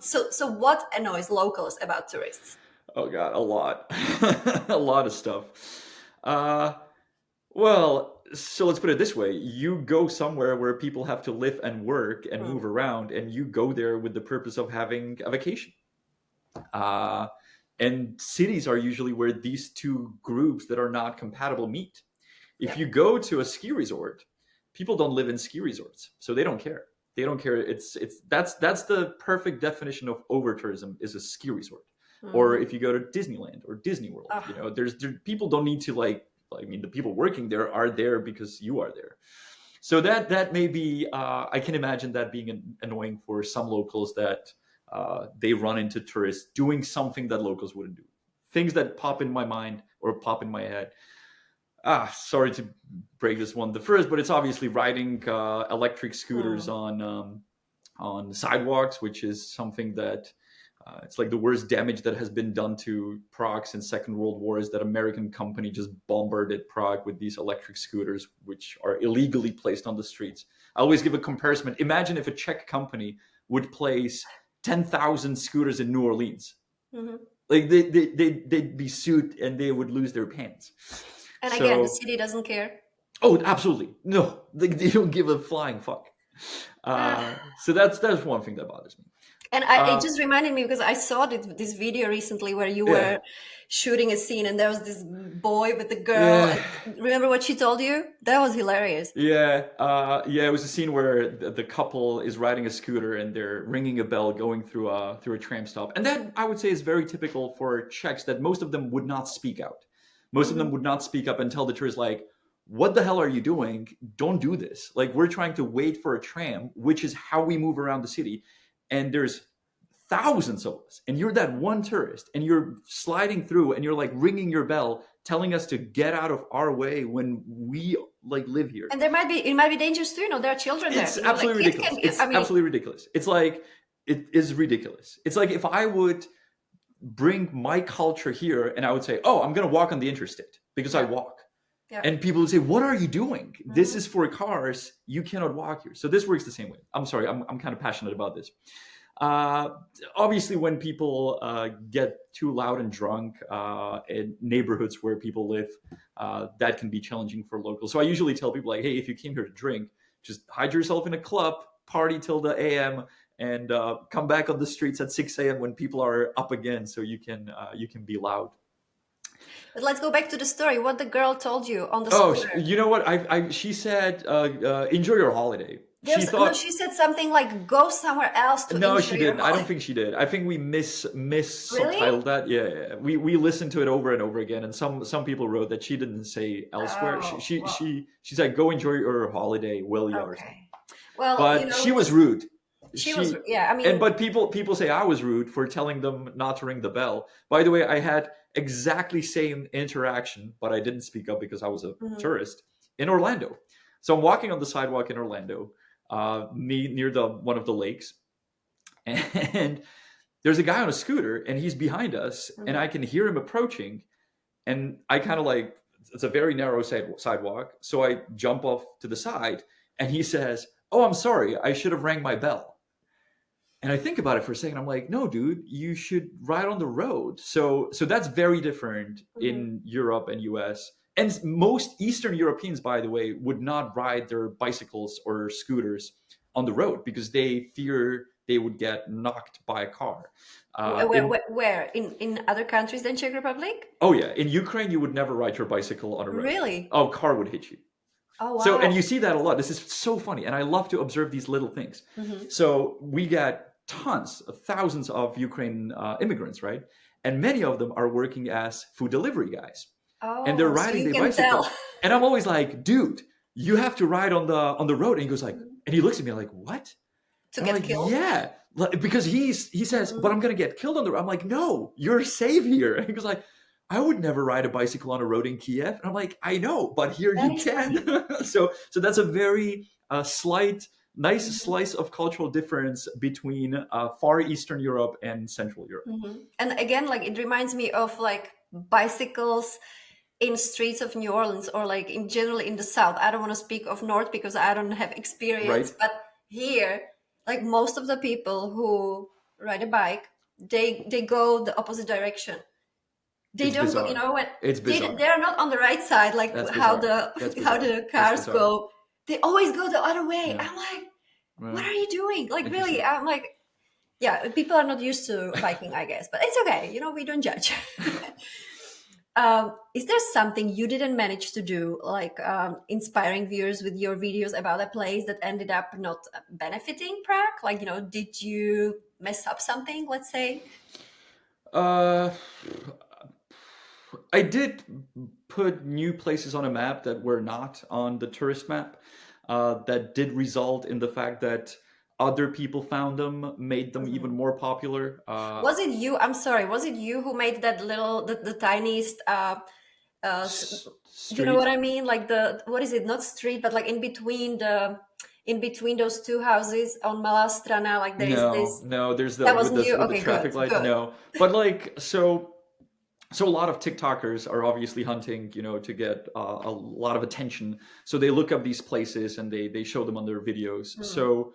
so what annoys locals about tourists? Oh God, a lot, a lot of stuff. Uh, well, so let's put it this way: you go somewhere where people have to live and work and Mm, move around, and you go there with the purpose of having a vacation. Uh, and cities are usually where these two groups that are not compatible meet. If yeah. you go to a ski resort, people don't live in ski resorts, so they don't care. They don't care. That's the perfect definition of overtourism, is a ski resort. Or Hmm. if you go to Disneyland or Disney World, Oh, people don't need to like. I mean, the people working there are there because you are there. So that may be. I can imagine that being annoying for some locals, that they run into tourists doing something that locals wouldn't do. Things that pop in my mind or pop in my head. Sorry to break this one the first, but it's obviously riding electric scooters Hmm. on sidewalks, which is something that it's like the worst damage that has been done to Prague since Second World War is that American company just bombarded Prague with these electric scooters, which are illegally placed on the streets. I always give a comparison. Imagine if a Czech company would place 10,000 scooters in New Orleans. Hmm. Like they'd be sued and they would lose their pants. And again, the So, city doesn't care. oh, absolutely. No, they don't give a flying fuck. So that's one thing that bothers me. And it Uh, just reminded me because I saw this video recently where you yeah. were shooting a scene and there was this boy with the girl. Yeah. And remember what she told you? That was hilarious. Yeah. It was a scene where the couple is riding a scooter and they're ringing a bell going through a tram stop, and that I would say is very typical for Czechs. That most of them would not speak out. Most of them Hmm. would not speak up and tell the tourists like, "What the hell are you doing? Don't do this. Like we're trying to wait for a tram, which is how we move around the city, and there's thousands of us, and you're that one tourist, and you're sliding through, and you're like ringing your bell, telling us to get out of our way when we like live here." And it might be dangerous too. You know, there are children there. It's You know, like absolutely kids ridiculous. can. It's I mean, absolutely ridiculous. It's like it is ridiculous. It's like if I would bring my culture here and I would say, "Oh, I'm going to walk on the interstate because I yeah, walk." yeah. And people would say, "What are you doing? This Hmm. is for cars. You cannot walk here." So this works the same way. I'm sorry. I'm kind of passionate about this. Uh, Obviously, when people get too loud and drunk in neighborhoods where people live, that can be challenging for locals. So I usually tell people like, "Hey, if you came here to drink, just hide yourself in a club, party till the a.m., and come back on the streets at 6 a.m. when people are up again, so you can be loud." But let's go back to the story. What the girl told you on the Oh, scooter. you know what? She said, "Enjoy your holiday." She There's no. thought She said something like, "Go somewhere else to no, enjoy she your didn't. I don't holiday." think she did. I think we miss Really? subtitled that. Yeah. We listened to it over and over again, and some people wrote that she didn't say elsewhere. She Oh, she well, she, she said, "Go enjoy your holiday, will ya?" or something. okay. Well, you But know, she was rude. she was. Yeah, I And mean, but people say I was rude for telling them not to ring the bell. By the way, I had exactly same interaction, but I didn't speak up because I was a mhm. tourist in Orlando. So I'm walking on the sidewalk in Orlando, near the one of the lakes, and there's a guy on a scooter, and he's behind us, and I Mhm. can hear him approaching, and I kind of like it's a very narrow sidewalk, so I jump off to the side, and he says, "Oh, I'm sorry, I should have rang my bell." And I think about it for a second. I'm like, no, dude, you should ride on the road. So that's very different Mhm. in Europe and US. And most Eastern Europeans, by the way, would not ride their bicycles or scooters on the road because they fear they would get knocked by a car. In Where? In other countries than Czech Republic? Oh yeah, in Ukraine you would never ride your bicycle on a road. Really? Oh, a car would hit you. Oh, So, and wow. you see that a lot. This is so funny. And I love to observe these little things. Hmm. So, we get tons, thousands of Ukraine immigrants, right? And many of them are working as food delivery guys. And they're Oh, so riding you their can tell. bicycles. And I'm always like, dude, you have to ride on the road. And he goes like, Mhm. and he looks at me like, what? To And I'm get like, killed? yeah. Because he says, but Mhm. I'm gonna get killed on the road. I'm like, no, you're safe here. And he goes like, I would never ride a bicycle on a road in Kiev. And I'm like, I know, but here That you is funny. can. So that's a very nice Mhm. slice of cultural difference between far Eastern Europe and Central Europe. Mhm. And again, like it reminds me of like bicycles in streets of New Orleans or like in general in the South. I don't want to speak of North because I don't have experience, Right? but here, like most of the people who ride a bike, they go the opposite direction. They It's don't go, you bizarre. know, when It's bizarre. they are not on the right side, like That's how bizarre. That's how bizarre. the That's cars bizarre. go. They always go the other way. Yeah. I'm like, what Well, are you doing? Like really, interesting. I'm like, yeah, people are not used to biking, I guess, but it's okay. You know, we don't judge. Is there something you didn't manage to do, like inspiring viewers with your videos about a place that ended up not benefiting Prague? Like, you know, did you mess up something, let's say? Uh, I did put new places on a map that were not on the tourist map. That did result in the fact that other people found them, made them even Mhm. more popular. Was it you? I'm sorry. Was it you who made that little, the tiniest Do you know what Street. I mean? Like the what is it? Not street, but like in between those two houses on Malá Strana, like there is No, this. no, there's the That wasn't you. with the Okay, good, traffic light. good. No, but like so a lot of TikTokers are obviously hunting, to get a lot of attention. So they look up these places and they show them on their videos. Hmm. So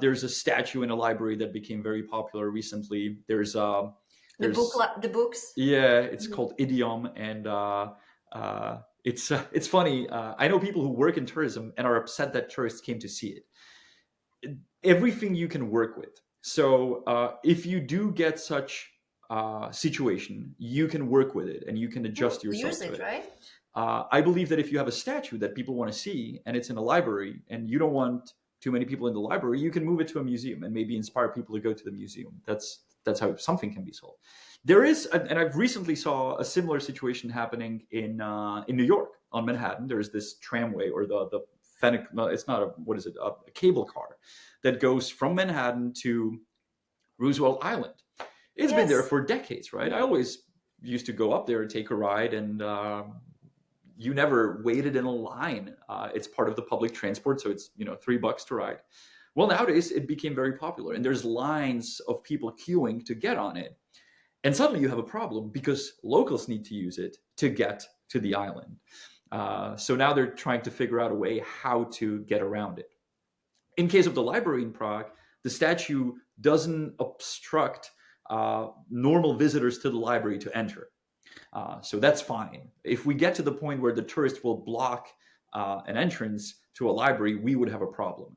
there's a statue in a library that became very popular recently. There's The books. yeah, it's Mhm. called Idiom, and it's funny. I know people who work in tourism and are upset that tourists came to see it. Everything you can work with. So if you do get such situation, you can work with it and you can adjust yourself Use to it, it. right? I believe that if you have a statue that people want to see and it's in a library and you don't want too many people in the library, you can move it to a museum and maybe inspire people to go to the museum. That's how something can be solved. There is, and I've recently saw a similar situation happening in New York on Manhattan. There's this tramway or the Fennec. No, it's not a what is it? A cable car that goes from Manhattan to Roosevelt Island. It's been there Yes. for decades, right? I Mhm. always used to go up there and take a ride, and you never waited in a line. It's part of the public transport, so it's $3 to ride. Well, nowadays it became very popular, and there's lines of people queuing to get on it. And suddenly you have a problem because locals need to use it to get to the island. So now they're trying to figure out a way how to get around it. In case of the library in Prague, the statue doesn't obstruct normal visitors to the library to enter. So that's fine. If we get to the point where the tourist will block an entrance to a library, we would have a problem,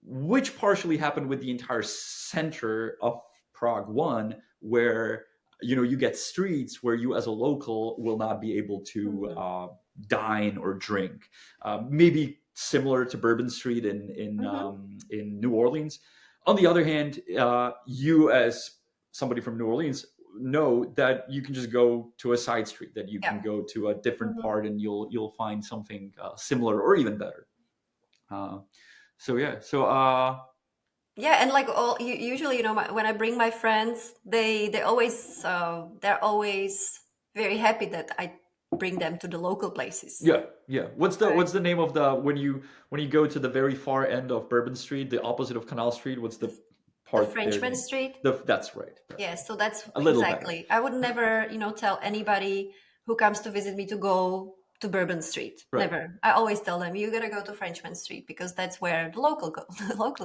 which partially happened with the entire center of Prague 1, where you get streets where you as a local will not be able to Mhm. dine or drink. Maybe similar to Bourbon Street Mhm. in New Orleans. On the other hand, you as somebody from New Orleans know that you can just go to a side street, that you Yeah. can go to a different Mhm. part, and you'll find something similar or even better. Uh, so yeah, so Yeah, and like usually, when I bring my friends, they're always very happy that I bring them to the local places. yeah, yeah. Right. What's the name of the when you go to the very far end of Bourbon Street, the opposite of Canal Street? What's the The part there Frenchman named? Street. That's right. That's Yeah, right. so that's A little better. exactly. I would never, tell anybody who comes to visit me to go to Bourbon Street. Right. Never. I always tell them you gotta go to Frenchman Street because that's where the locals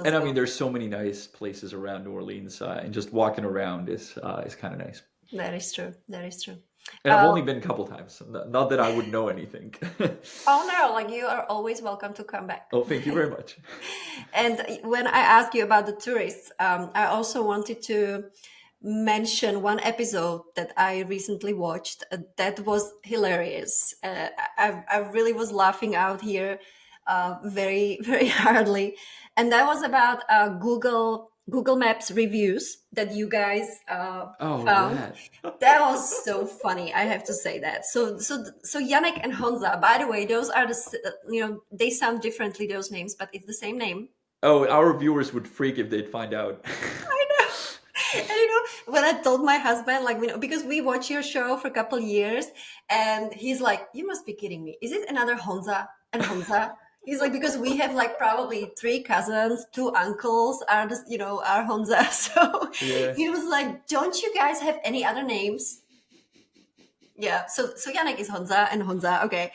And I go. mean, there's so many nice places around New Orleans, and just walking around is kind of nice. That is true. That is true. And I've Uh, only been a couple times. Not that I would know anything. oh no, like you are always welcome to come back. Oh, thank you very much. And when I asked you about the tourists, I also wanted to mention one episode that I recently watched that was hilarious. I really was laughing out here very, very hardly. And that was about Google Maps reviews that you guys Oh, found. that. That was so funny. I have to say that. So Janek and Honza. By the way, those are they sound differently those names, but it's the same name. Oh, our viewers would freak if they'd find out. I know. And when I told my husband, like, because we watch your show for a couple years, and he's like, "You must be kidding me. Is it another Honza and Honza?" He's like, because we have like probably three cousins, two uncles are just, are Honza. So Yeah. he was like, "Don't you guys have any other names?" Yeah, so Janek is Honza and Honza. Okay,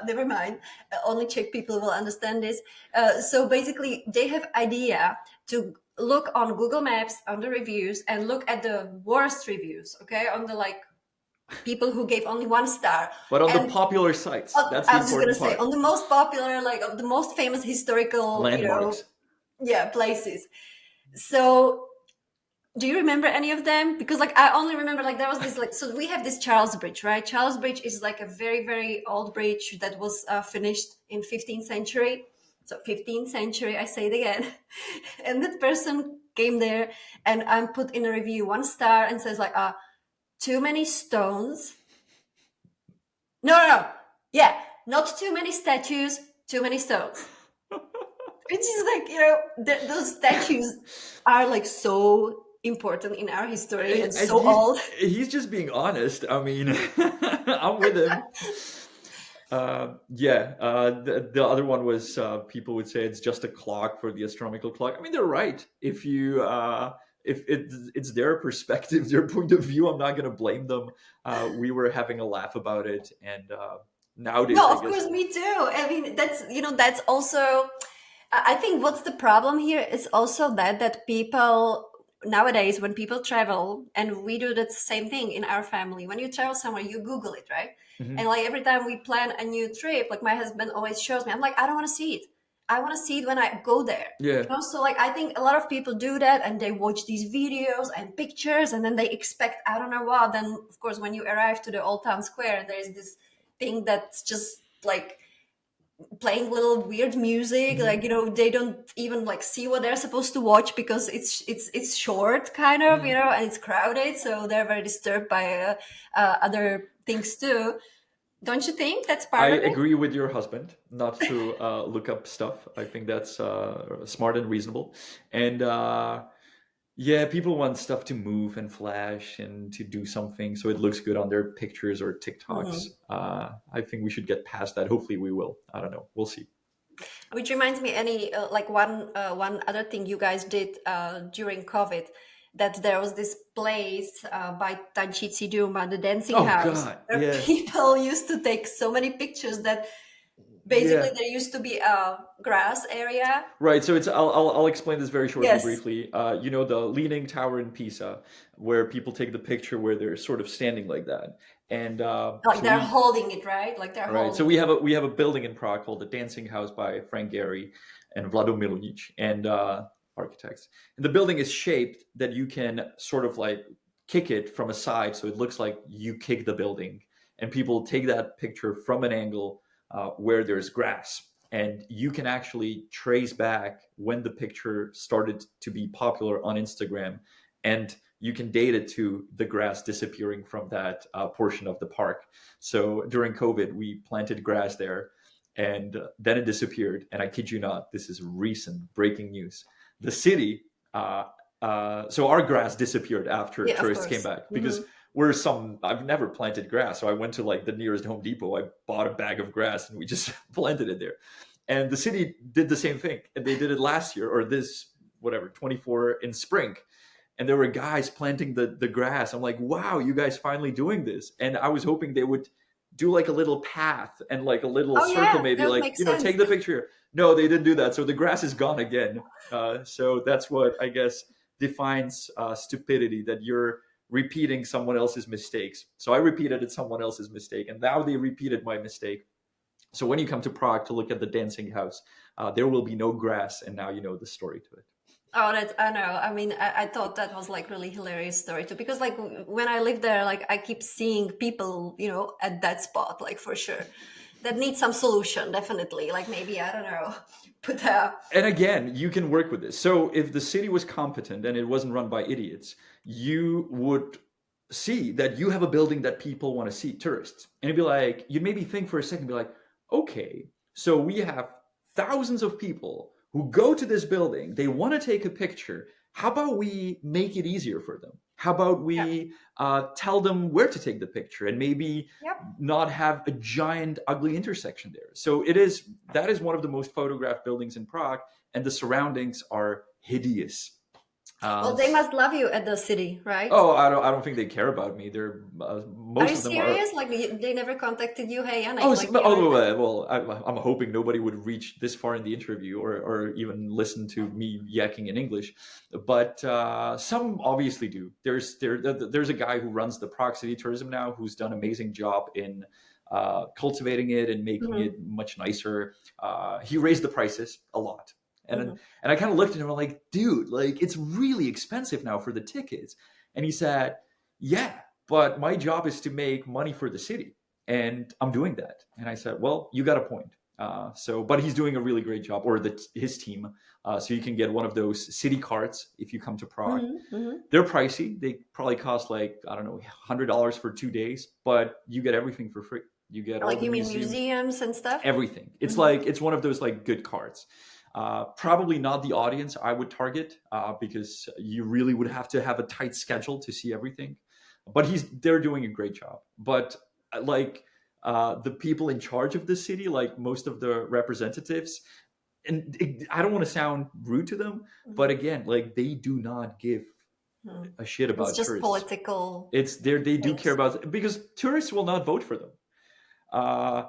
never mind. Only Czech people will understand this. So basically, they have idea to look on Google Maps on the reviews and look at the worst reviews. Okay, on the like people who gave only 1 star, But on the and popular sites, that's the I was just gonna important say part. on the most popular, like of the most famous historical, Landmarks. yeah, places. So do you remember any of them? Because like I only remember like there was this like, so we have this Charles Bridge, right? Charles Bridge is like a very, very old bridge that was finished in 15th century. So 15th century, I say it again. And that person came there and put in a review 1 star and says like too many stones. No. Yeah, not too many statues, too many stones. Which is like, those statues are like so important in our history and And so old. he's just being honest. I mean, I'm with him. The other one was people would say it's just a clock for the astronomical clock. I mean, they're right. If it's their perspective, their point of view, I'm not going to blame them. We were having a laugh about it, and nowadays, No, I of guess. course, me too. I mean, that's also. I think what's the problem here is also that people nowadays, when people travel, and we do the same thing in our family. When you travel somewhere, you Google it, right? And Mhm. like every time we plan a new trip, like my husband always shows me. I'm like, I don't want to see it. I want to see it when I go there. Yeah. So like I think a lot of people do that, and they watch these videos and pictures, and then they expect I don't know what. Then of course, when you arrive to the old town square, there's this thing that's just like playing little weird music, Mhm. like they don't even like see what they're supposed to watch because it's short kind of, Mhm. and it's crowded, so they're very disturbed by other things too. Don't you think that's I part of it? agree with your husband not to look up stuff. I think that's smart and reasonable. And yeah, people want stuff to move and flash and to do something so it looks good on their pictures or TikToks. Hmm. I think we should get past that. Hopefully, we will. I don't know. We'll see. Which reminds me, any like one other thing you guys did during COVID, that there was this place by Tančici Duma, the dancing Oh house, God, where yeah, people used to take so many pictures that basically yeah. there used to be a grass area. Right. So it's. I'll explain this very shortly, Yes, briefly. You know the Leaning Tower in Pisa, where people take the picture where they're sort of standing like that, and like so they're we. holding it, right? Like they're All right. So holding it. we have a building in Prague called the Dancing House by Frank Gehry and Vlado Milunic and architects. And the building is shaped that you can sort of like kick it from a side, so it looks like you kick the building, and people take that picture from an angle where there's grass, and you can actually trace back when the picture started to be popular on Instagram, and you can date it to the grass disappearing from that portion of the park. So during COVID, we planted grass there, and then it disappeared. And I kid you not, this is recent breaking news. The city, so our grass disappeared after Yeah, of tourists came course. back Hmm. because I've never planted grass. So I went to like the nearest Home Depot, I bought a bag of grass, and we just planted it there. And the city did the same thing. And they did it last year or this, whatever, 24 in spring, and there were guys planting the grass. I'm like, wow, you guys finally doing this. And I was hoping they would do like a little path and like a little Oh circle, yeah, maybe that like, makes you know, sense. take the picture. No, they didn't do that. So the grass is gone again. So that's what I guess defines stupidity, that you're repeating someone else's mistakes. So I repeated it someone else's mistake, and now they repeated my mistake. So when you come to Prague to look at the dancing house, there will be no grass, and now you know the story to it. Oh, that's I know. I mean, I thought that was like really hilarious story too, because like when I live there, like I keep seeing people, at that spot, like for sure, that needs some solution, definitely. Like maybe I don't know, put a. And again, you can work with this. So if the city was competent and it wasn't run by idiots, you would see that you have a building that people want to see, tourists. And it'd be like, you'd maybe think for a second, be like, okay, so we have thousands of people who go to this building, they want to take a picture. How about we make it easier for them? How about Yeah. we tell them where to take the picture and maybe Yep. not have a giant ugly intersection there? So it is that is one of the most photographed buildings in Prague, and the surroundings are hideous. Well, they Uh, must love you at the city, right? oh, I don't think they care about me. They're Are you most of them are. serious? Like they never contacted you? Hey, Oh, Janek, so, like you know. well, I'm hoping nobody would reach this far in the interview or even listen to me yakking in English, but some obviously do. There's a guy who runs the Prague City Tourism now who's done an amazing job in cultivating it and making it Hmm. much nicer. He raised the prices a lot, and Hmm. I kind of looked at him. I'm like, dude, like it's really expensive now for the tickets, and he said, yeah, but my job is to make money for the city, and I'm doing that. And I said, well, you got a point. But he's doing a really great job, or his team. So you can get one of those city carts if you come to Prague. Hmm. Hmm. They're pricey. They probably cost like, I don't know, $100 for 2 days, but you get everything for free. You get all Like the you mean museums, museums and stuff? everything. Hmm. It's one of those like good cards. Probably not the audience I would target, because you really would have to have a tight schedule to see everything. But they're doing a great job. But like the people in charge of the city, like most of the representatives, and I don't want to sound rude to them, but again, like they do not give Mhm. a shit It's about just tourists. political It's there. They do care things. about, because tourists will not vote for them. Uh,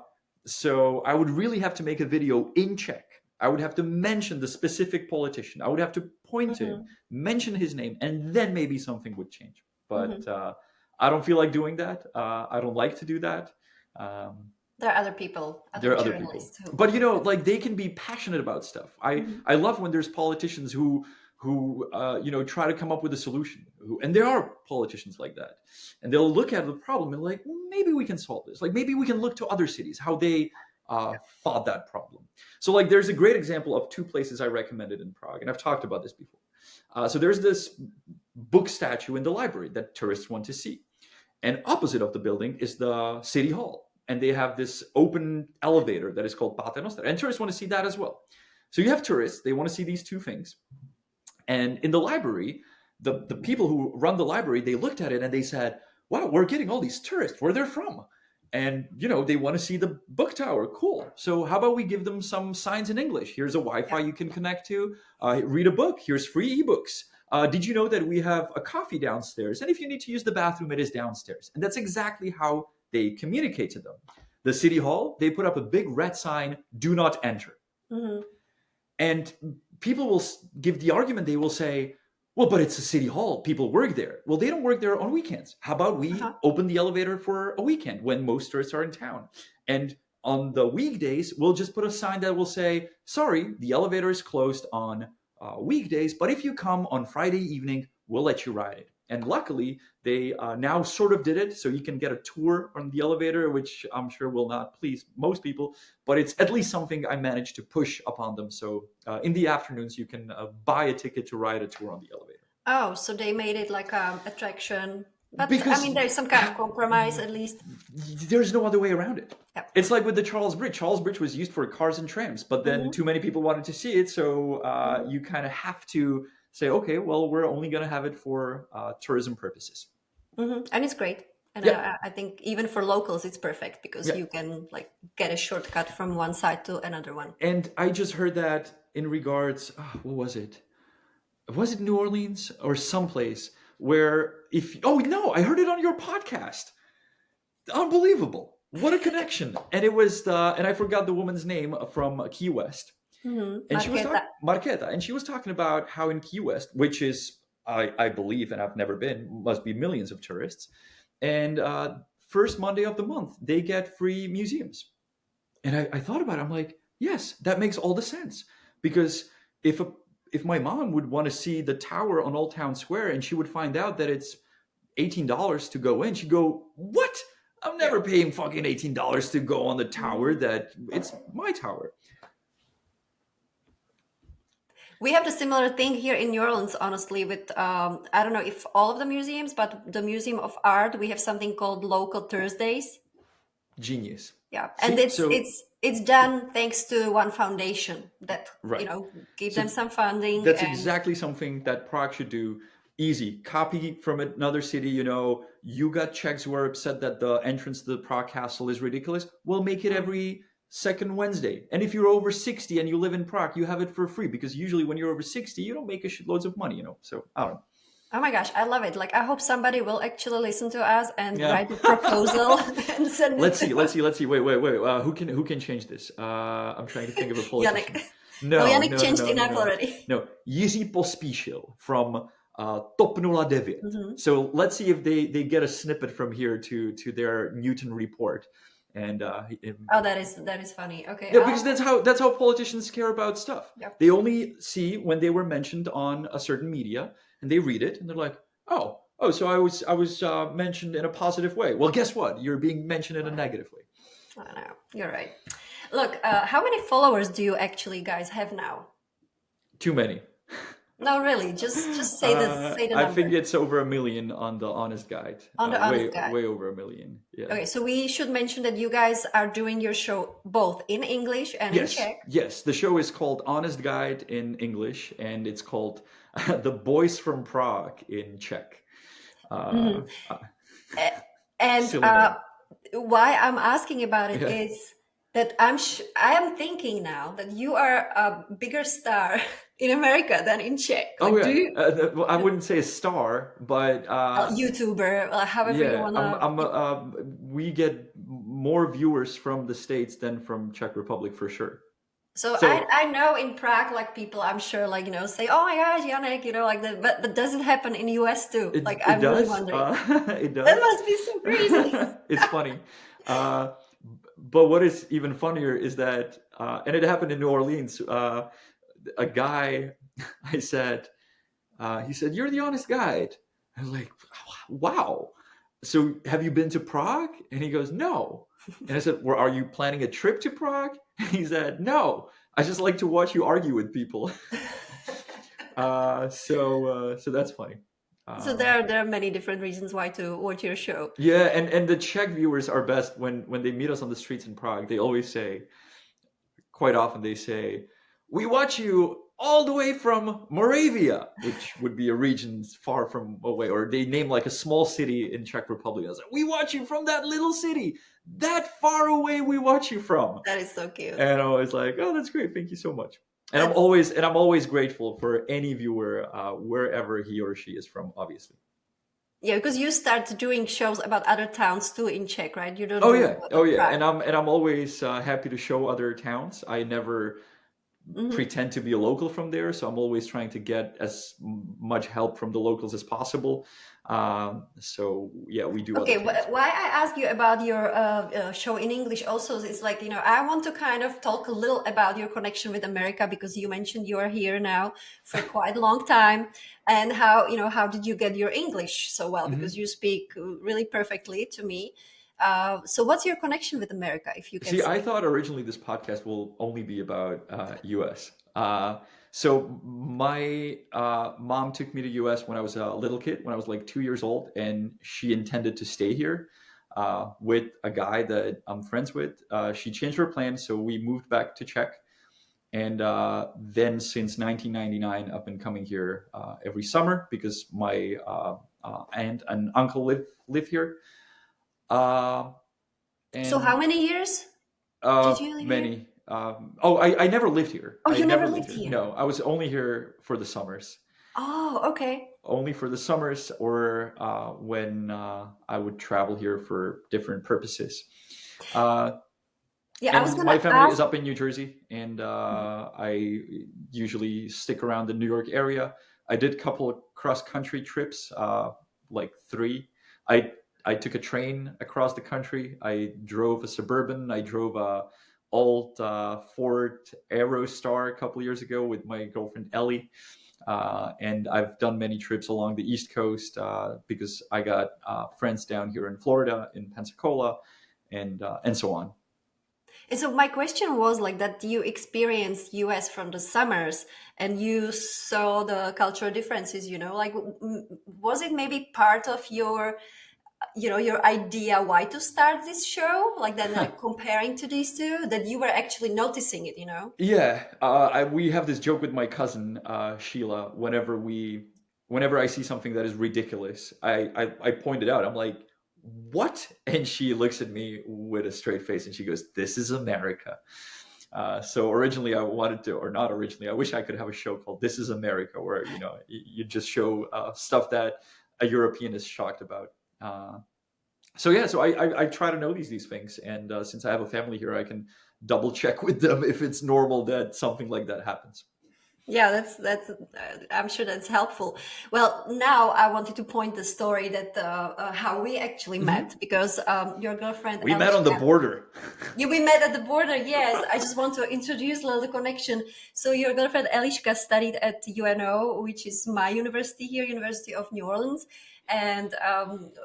so I would really have to make a video in Czech. I would have to mention the specific politician. I would have to point to him, Hmm. mention his name, and then maybe something would change. But Hmm. I don't feel like doing that. I don't like to do that. Um, There are other people, there other are other people, journalists who but do that. like they can be passionate about stuff. i Mhm. i love when there's politicians who try to come up with a solution, and there are politicians like that, and they'll look at the problem and like, well, maybe we can solve this, like maybe we can look to other cities how they fought that problem. So like there's a great example of two places I recommended in Prague, and I've talked about this before. So there's this book statue in the library that tourists want to see, and opposite of the building is the city hall. And they have this open elevator that is called Paternoster. And tourists want to see that as well. So you have tourists, they want to see these two things. And in the library, the people who run the library, they looked at it and they said, wow, we're getting all these tourists. Where they're from? And, they want to see the book tower. Cool. So how about we give them some signs in English? Here's a Wi-Fi you can connect to. Read a book. Here's free ebooks. Did you know that we have a coffee downstairs? And if you need to use the bathroom, it is downstairs. And that's exactly how they communicate to them. The city hall, they put up a big red sign, do not enter. Hmm. And people will give the argument, they will say, well, but it's a city hall. People work there. Well, they don't work there on weekends. How about we Uh-huh. open the elevator for a weekend when most tourists are in town? And on the weekdays, we'll just put a sign that will say, sorry, the elevator is closed on weekdays, but if you come on Friday evening, we'll let you ride it. And luckily, they now sort of did it, so you can get a tour on the elevator, which I'm sure will not please most people, but it's at least something I managed to push upon them. So in the afternoons, you can buy a ticket to ride a tour on the elevator. Oh, so they made it like a attraction. But I Because mean, there's some kind of compromise at least. there's no other way around it. Yeah. It's like with the Charles Bridge. Charles Bridge was used for cars and trams, but then Hmm. too many people wanted to see it, so you kind of have to say, okay, well, we're only going to have it for tourism purposes. Hmm. And it's great. And Yeah, I think even for locals, it's perfect because yeah. you can like get a shortcut from one side to another one. And I just heard that in regards, what was it? Was it New Orleans or someplace where oh no, I heard it on your podcast. Unbelievable. What a connection. And it was and I forgot the woman's name from Key West. And she was talking, Marqueta. Marqueta, and she was talking about how in Key West, which is, I believe, and I've never been, must be millions of tourists, and first Monday of the month, they get free museums. And I thought about it. I'm like, yes, that makes all the sense. Because if my mom would want to see the tower on Old Town Square and she would find out that it's $18 to go in, she'd go, what? I'm never paying fucking $18 to go on the tower that it's my tower. We have the similar thing here in New Orleans, honestly, with I don't know if all of the museums, but the Museum of Art, we have something called Local Thursdays. Genius. Yeah, and See, so it's done thanks to one foundation that right. give So them some funding. that's And exactly something that Prague should do. Easy. Copy from another city. You got Czechs who are upset that the entrance to the Prague castle is ridiculous. We'll make it every second Wednesday. And if you're over 60 and you live in Prague, you have it for free, because usually when you're over 60, you don't make a shitloads of money, So I don't know. oh my gosh, I love it! Like I hope somebody will actually listen to us and Yeah. write a proposal and send Let's it see. to Let's see. Wait. Who can change this? I'm trying to think of a politician. Janek. No, No, no, Janek no, changed no, no, enough no. already. No, Jiří Pospíšil from Top 09. Mhm. So let's see if they get a snippet from here to their Newton report. And Oh, that is funny. Okay. yeah, because that's how politicians care about stuff. Yep. They only see when they were mentioned on a certain media, and they read it, and they're like, oh, so I was mentioned in a positive way. Well, guess what? You're being mentioned in a negative way. I know. You're right. Look, how many followers do you actually guys have now? Too many. No, really, just say the I think number it's over 1 million on the Honest Guide. on the honest guide. Way over 1 million. Yeah. Okay, so we should mention that you guys are doing your show both in English and in Yes, Czech. yes. The show is called Honest Guide in English, and it's called The Boys from Prague in Czech. Uh, Mhm. uh, A- And Silly name. why I'm asking about it Yeah. is that I am thinking now that you are a bigger star in America than in Czech. Oh Like, do yeah. you Well, I wouldn't say a star, but YouTuber, however you yeah, wanna? we get more viewers from the States than from Czech Republic for sure. So So I know in Prague, like people, I'm sure, like say, oh my gosh, Janek, like that. But does it happen in US too? Like, it I'm really does. wondering. It That does. must be so crazy. It's funny. Uh, but what is even funnier is that, and it happened in New Orleans. A guy, I said, he said, "You're the honest guide." I was like, "Wow." So have you been to Prague? And he goes, "No." And I said, "Well, are you planning a trip to Prague?" And he said, "No. I just like to watch you argue with people." So that's funny. So Uh, there are many different reasons why to watch your show. yeah, and the Czech viewers are best when they meet us on the streets in Prague. They always say, quite often they say, "We watch you all the way from Moravia," which would be a region far from away, or they name like a small city in Czech Republic. I was like, "We watch you from that little city, that far away. We watch you from," That is so cute. and I was like, "Oh, that's great. Thank you so much." That's And I'm always grateful for any viewer, wherever he or she is from, obviously. yeah, because you start doing shows about other towns too in Czech, right? You don't Oh do yeah, oh yeah, Prague. and I'm always happy to show other towns. I never Hmm. pretend to be a local from there, so I'm always trying to get as much help from the locals as possible. So yeah, we do other Okay, towns. why I ask you about your show in English also is like, I want to kind of talk a little about your connection with America because you mentioned you are here now for quite a long time and how, how did you get your English so well? Because Mhm. you speak really perfectly to me. So what's your connection with America, if you can See, I say? thought originally this podcast will only be about U.S. So my mom took me to U.S. when I was a little kid, when I was like 2 years old, and she intended to stay here with a guy that I'm friends with. She changed her plans, so we moved back to Czech. And then since 1999, I've been coming here every summer because my aunt and uncle live here. Uh, So how and many years did you live here? Many. I never lived here. Oh, I you never never lived lived here. here. No, I was only here for the summers. Oh, okay. Only for the summers, or when I would travel here for different purposes. Uh, Yeah, I was and gonna my family ask. is up in New Jersey, and I usually stick around the New York area. I did a couple of cross country trips, like three. I I took a train across the country. I drove a Suburban. I drove a old Ford Aerostar a couple of years ago with my girlfriend Ellie. And I've done many trips along the East Coast because I got friends down here in Florida, in Pensacola, and so on. And so my question was like that you experienced US from the summers and you saw the cultural differences, like was it maybe part of your your idea why to start this show like then like comparing to these two that you were actually noticing it? Yeah, we have this joke with my cousin Sheila. Whenever I see something that is ridiculous, I point it out. I'm like, "What?" And she looks at me with a straight face, and she goes, "This is America." So originally, I wanted to, or not originally, I wish I could have a show called "This Is America," where you just show stuff that a European is shocked about. So yeah, so I try to know these things, and since I have a family here, I can double check with them if it's normal that something like that happens. Yeah, that's I'm sure that's helpful. Well, now I wanted to point the story that how we actually met Hmm. because your girlfriend We met on the Alicia. border. Yeah, we met at the border. Yes, I just want to introduce a little connection. So your girlfriend Eliška studied at UNO, which is my university here, University of New Orleans, and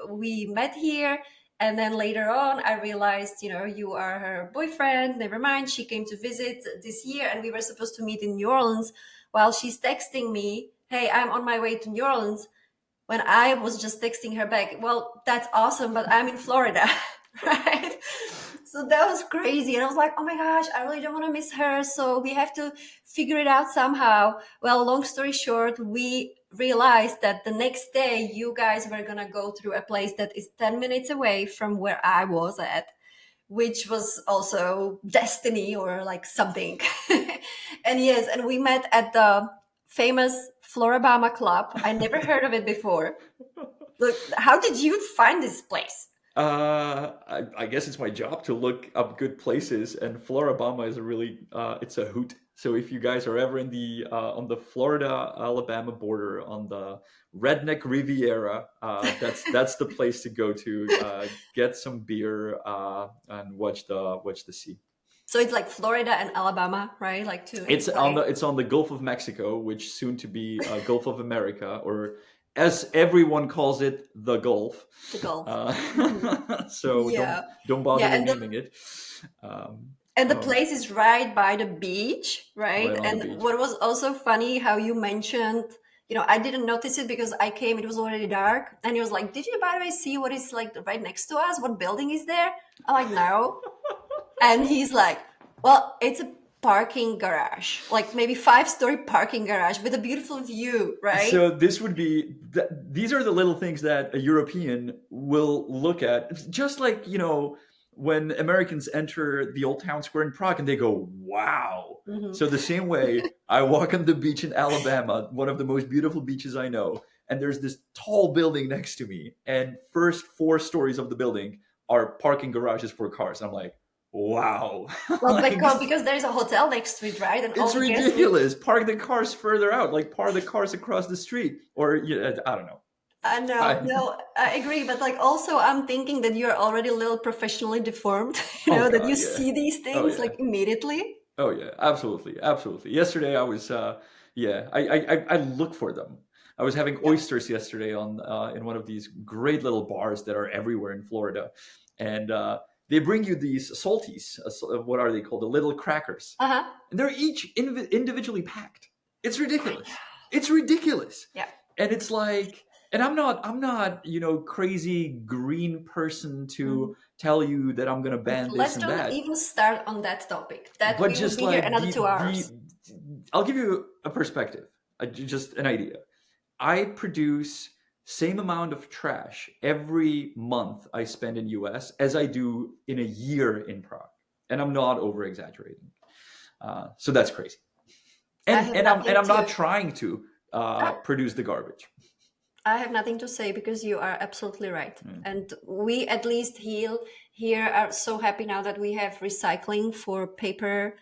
we met here. And then later on, I realized, you are her boyfriend. Never mind. She came to visit this year, and we were supposed to meet in New Orleans. While she's texting me hey, I'm on my way to New Orleans, when I was just texting her back, well, that's awesome, but I'm in Florida, right? So that was crazy. And I was like, oh my gosh, I really don't want to miss her. So we have to figure it out somehow. Well, long story short, we realized that the next day you guys were going to go through a place that is 10 minutes away from where I was at, which was also destiny or like something. And yes, and we met at the famous Floribama Club. I never heard of it before. Look, how did you find this place? I guess it's my job to look up good places, and Floribama is a really it's a hoot. So if you guys are ever in the on the Florida Alabama border on the Redneck Riviera, that's the place to go to. Get some beer and watch the sea. So it's like Florida and Alabama, right? Like two intertwined. It's on the Gulf of Mexico, which soon to be Gulf of America, or as everyone calls it, the Gulf. The Gulf. So Yeah. don't bother Yeah, and the renaming it. Um, and the oh, place is right by the beach, right? right on the And beach. what was also funny, how you mentioned, I didn't notice it because I came, it was already dark. And he was like, did you, by the way, see what is like right next to us? What building is there? I'm like, no. And he's like, well, it's a parking garage, like maybe 5-story parking garage with a beautiful view, right? So this would be these are the little things that a European will look at, just like when Americans enter the old town square in Prague and they go, "Wow!" Hmm. So the same way, I walk on the beach in Alabama, one of the most beautiful beaches I know, and there's this tall building next to me, and first 4 stories of the building are parking garages for cars. I'm like, "Wow!" Well, Like, because there's a hotel next to it, right? And all it's the guests live. ridiculous. Park the cars further out, like park the cars across the street, or yeah, I don't know. I know, I no, I agree. But like also I'm thinking that you're already a little professionally deformed, oh that you god, yeah, see these oh things yeah, like immediately. oh yeah, absolutely, absolutely. Yesterday I was, yeah, I look for them. I was having Yeah. oysters yesterday on in one of these great little bars that are everywhere in Florida, and they bring you these salties. What are they called? The little crackers, Uh-huh. and they're each individually packed. It's ridiculous. It's ridiculous. Yeah. And it's like, and I'm not crazy green person Mhm. to tell you that I'm gonna ban this Let's and don't that, even start on that topic. That but we would just be here like another 2 hours. I'll give you a perspective, just an idea. I produce same amount of trash every month I spend in US as I do in a year in Prague, and I'm not over exaggerating. So that's crazy. I And have nothing I'm not to trying to uh, produce the garbage. I have nothing to say because you are absolutely right. Mm. And we at least here are so happy now that we have recycling for paper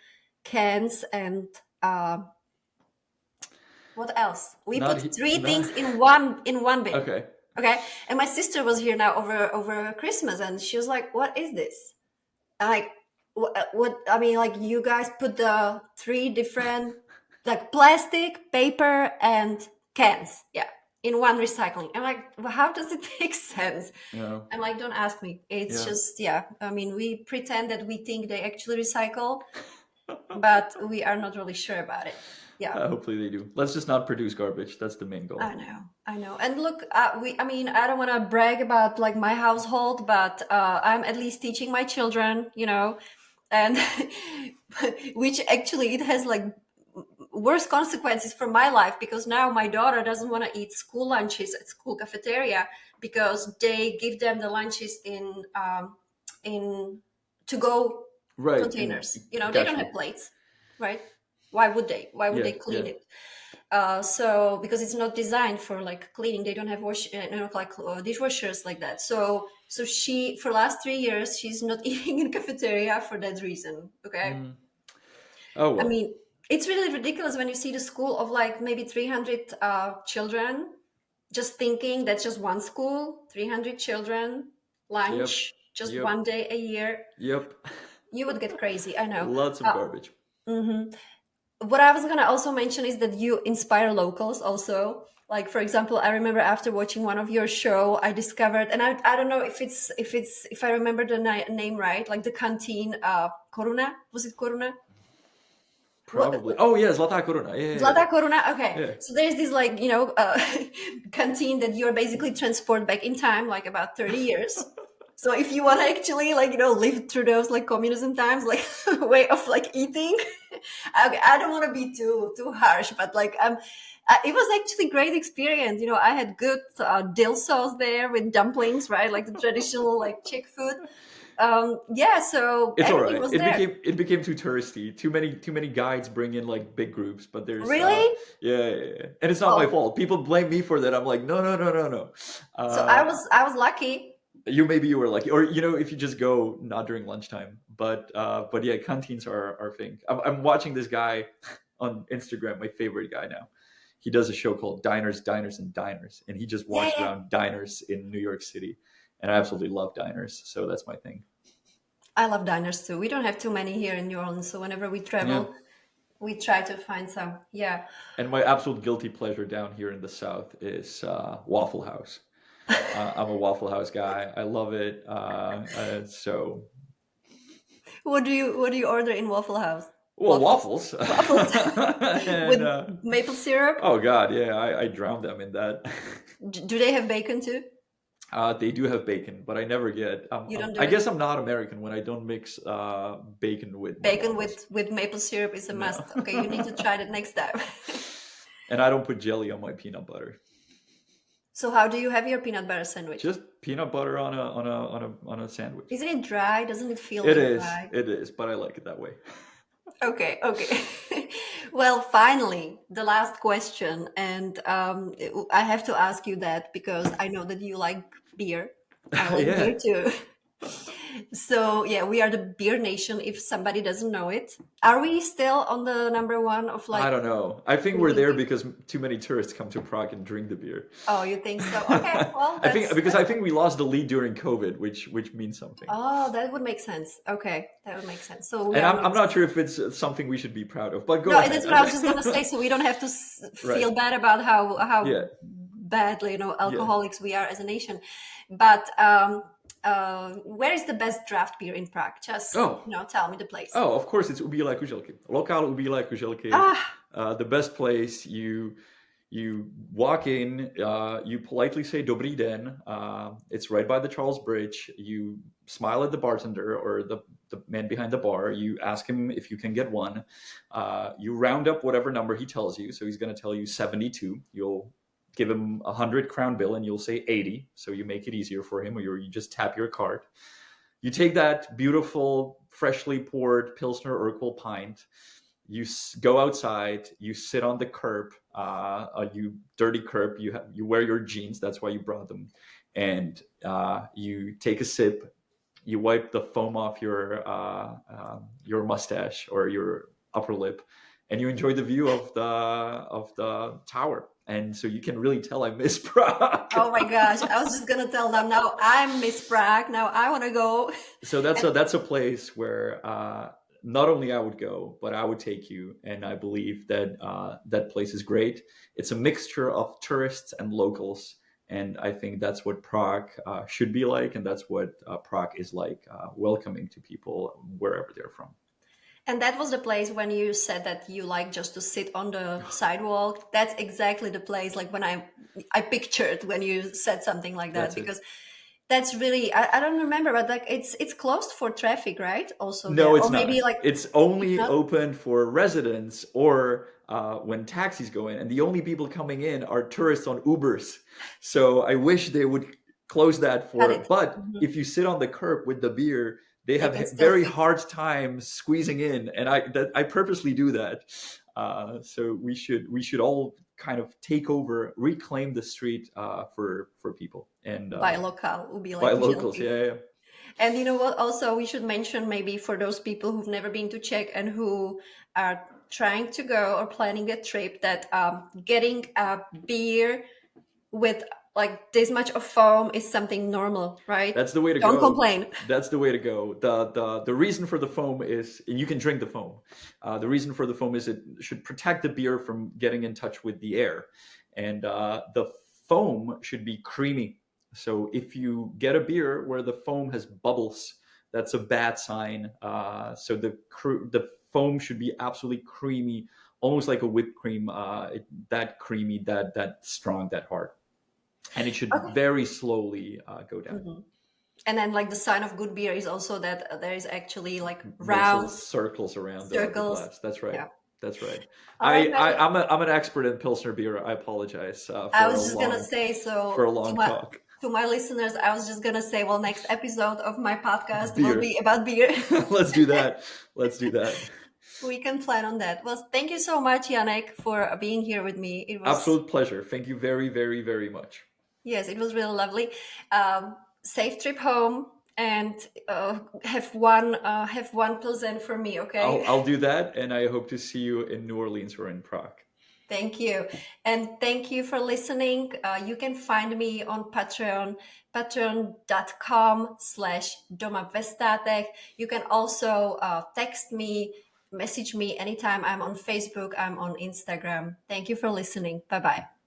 cans and uh, what else? We Not put he- three not things in one bin. okay. Okay. And my sister was here now over Christmas and she was like, "What is this?" I'm like, what I mean, like you guys put the three different like plastic, paper, and cans, yeah, in one recycling. I'm like, well, how does it make sense? Yeah. I'm like, don't ask me. It's Yeah. just, yeah. I mean, we pretend that we think they actually recycle, but we are not really sure about it. Yeah. Hopefully they do. Let's just not produce garbage. That's the main goal. I know. And look, I mean, I don't want to brag about like my household, but I'm at least teaching my children, and which actually it has like worse consequences for my life because now my daughter doesn't want to eat school lunches at school cafeteria because they give them the lunches in to go Right. And containers. They got don't you. have plates, right? Why would they? Why would Yeah. they clean Yeah. it? So because it's not designed for like cleaning, they don't have like dishwashers like that. So she for last 3 years she's not eating in cafeteria for that reason. Okay, Mm. Oh I well. mean it's really ridiculous when you see the school of like maybe 300 children. Just thinking that's just one school, 300 children, Yep. lunch, just Yep. one day a year. Yep. You would get crazy. I know. Lots of garbage. Mhm. What I was gonna also mention is that you inspire locals also. Like for example, I remember after watching one of your show, I discovered, and I don't know if I remember the name right, like the canteen Coruna, was it Coruna? Probably. Oh yeah, Zlatá koruna. Yeah, yeah, Zlatá Koruna? Okay. yeah. So there's this like, canteen that you're basically transport back in time, like about 30 years. So if you want to actually like, live through those like communism times, like way of like eating, I don't want to be too harsh, but like, it was actually great experience. I had good dill sauce there with dumplings, right? Like the traditional like Czech food. Yeah, so It's all everything right. was there. It became too touristy. Too many guides bring in like big groups, but there's Really? yeah, yeah, yeah. And it's not my Oh, fault. People blame me for that. I'm like, no, no, no, no, no. so Uh, I was lucky. maybe you were lucky, or if you just go not during lunchtime. But yeah, canteens are a thing. I'm watching this guy on Instagram, my favorite guy now. He does a show called Diners, Diners, and Diners, and he just Yeah, walks yeah. around diners in New York City, and I absolutely love diners. So that's my thing. I love diners too. We don't have too many here in New Orleans, so whenever we Yeah. travel, we try to find some. Yeah. And my absolute guilty pleasure down here in the South is Waffle House. I'm a Waffle House guy. I love it. So, What do you order in Waffle House? well, Waffles. waffles. Waffles with And maple syrup. oh God, yeah, I drown them in that. Do they have bacon too? They do have bacon, but I never get. You don't do I it. guess I'm not American when I don't mix bacon with my Bacon waffles. with maple syrup is a No, must. Okay, you need to try that next time. and I don't put jelly on my peanut butter. So how do you have your peanut butter sandwich? Just peanut butter on a sandwich. Isn't it dry? Doesn't it feel It like is. dry? It is, but I like it that way. Okay, okay. Well, finally, the last question, and I have to ask you that because I know that you like beer. I like Yeah. beer too. So yeah, we are the beer nation. If somebody doesn't know it, are we still on the number one of I like don't know. I think we're drinking there beer? because too many tourists come to Prague and drink the beer. Oh, you think so? Okay, well, I think because that's I think we lost the lead during COVID, which means something. oh, that would make sense. Okay, that would make sense. So we And are I'm not. not sure if it's something we should be proud of, but go No, ahead. that's what I was just gonna say. So we don't have to Right. feel bad about how Yeah. badly, Yeah. alcoholics we are as a nation. But where is the best draft beer in Prague? Just Oh. tell me the place. Oh, of course it's Ubílé Kuželky. Lokál Ubílé Kuželky. Ah, The best place. You walk in, you politely say Dobrý den. It's right by the Charles Bridge. You smile at the bartender or the man behind the bar. You ask him if you can get one. You round up whatever number he tells you. So he's going to tell you 72. You'll give him 100 crown bill and you'll say 80. So you make it easier for him, or you just tap your card. You take that beautiful, freshly poured Pilsner Urquell pint. You go outside. You sit on the curb. You dirty curb. You wear your jeans. That's why you brought them. And you take a sip. You wipe the foam off your mustache or your upper lip, and you enjoy the view of the tower. And so you can really tell I miss Prague. oh my gosh! I was just gonna tell them now. I'm Miss Prague. Now I want to go. So that's a place where not only I would go, but I would take you, and I believe that that place is great. It's a mixture of tourists and locals, and I think that's what Prague should be like, and that's what Prague is like, welcoming to people wherever they're from. And that was the place when you said that you like just to sit on the sidewalk. That's exactly the place like when I pictured when you said something like that That's it. because that's really I don't remember, but like it's closed for traffic, right? Also No, there. it's Or maybe not. like It's it's only not. open for residents or when taxis go in, and the only people coming in are tourists on Ubers. So I wish they would close that Got for. it. But Mhm. if you sit on the curb with the beer, they They have can still very fit. hard time squeezing in, and I purposely do that. So we should all kind of take over, reclaim the street for people and By local, would be by like locals. Kuželky. Yeah, yeah. And you know what? Also, we should mention maybe for those people who've never been to Czech and who are trying to go or planning a trip, that getting a beer with like this much of foam is something normal, right? That's the way to Don't go. complain. That's the way to go. The reason for the foam is, and you can drink the foam. The reason for the foam is it should protect the beer from getting in touch with the air, and the foam should be creamy. So if you get a beer where the foam has bubbles, that's a bad sign. So the foam should be absolutely creamy, almost like a whipped cream, that creamy, that strong, that hard. And it should Okay. very slowly go down. Mhm. And then like the sign of good beer is also that there is actually like Makes little round circles around the circles. glass. That's right. Yeah. That's right. All right, Janek. I'm an expert in Pilsner beer. I apologize I for was just gonna say, for a so long talk. to my listeners, I was just gonna say, well, next episode of my podcast will Beer. be about beer. Let's do that. Let's do that. We can plan on that. Well, thank you so much, Janek, for being here with me. It was, Absolute pleasure. Thank you very, very, very much. yes, it was really lovely. Safe trip home, and have one Pilsen for me, okay? I'll do that, and I hope to see you in New Orleans or in Prague. Thank you. And thank you for listening. You can find me on Patreon, patreon.com/Doma ve státech. You can also text me, message me anytime. I'm on Facebook, I'm on Instagram. Thank you for listening. Bye-bye.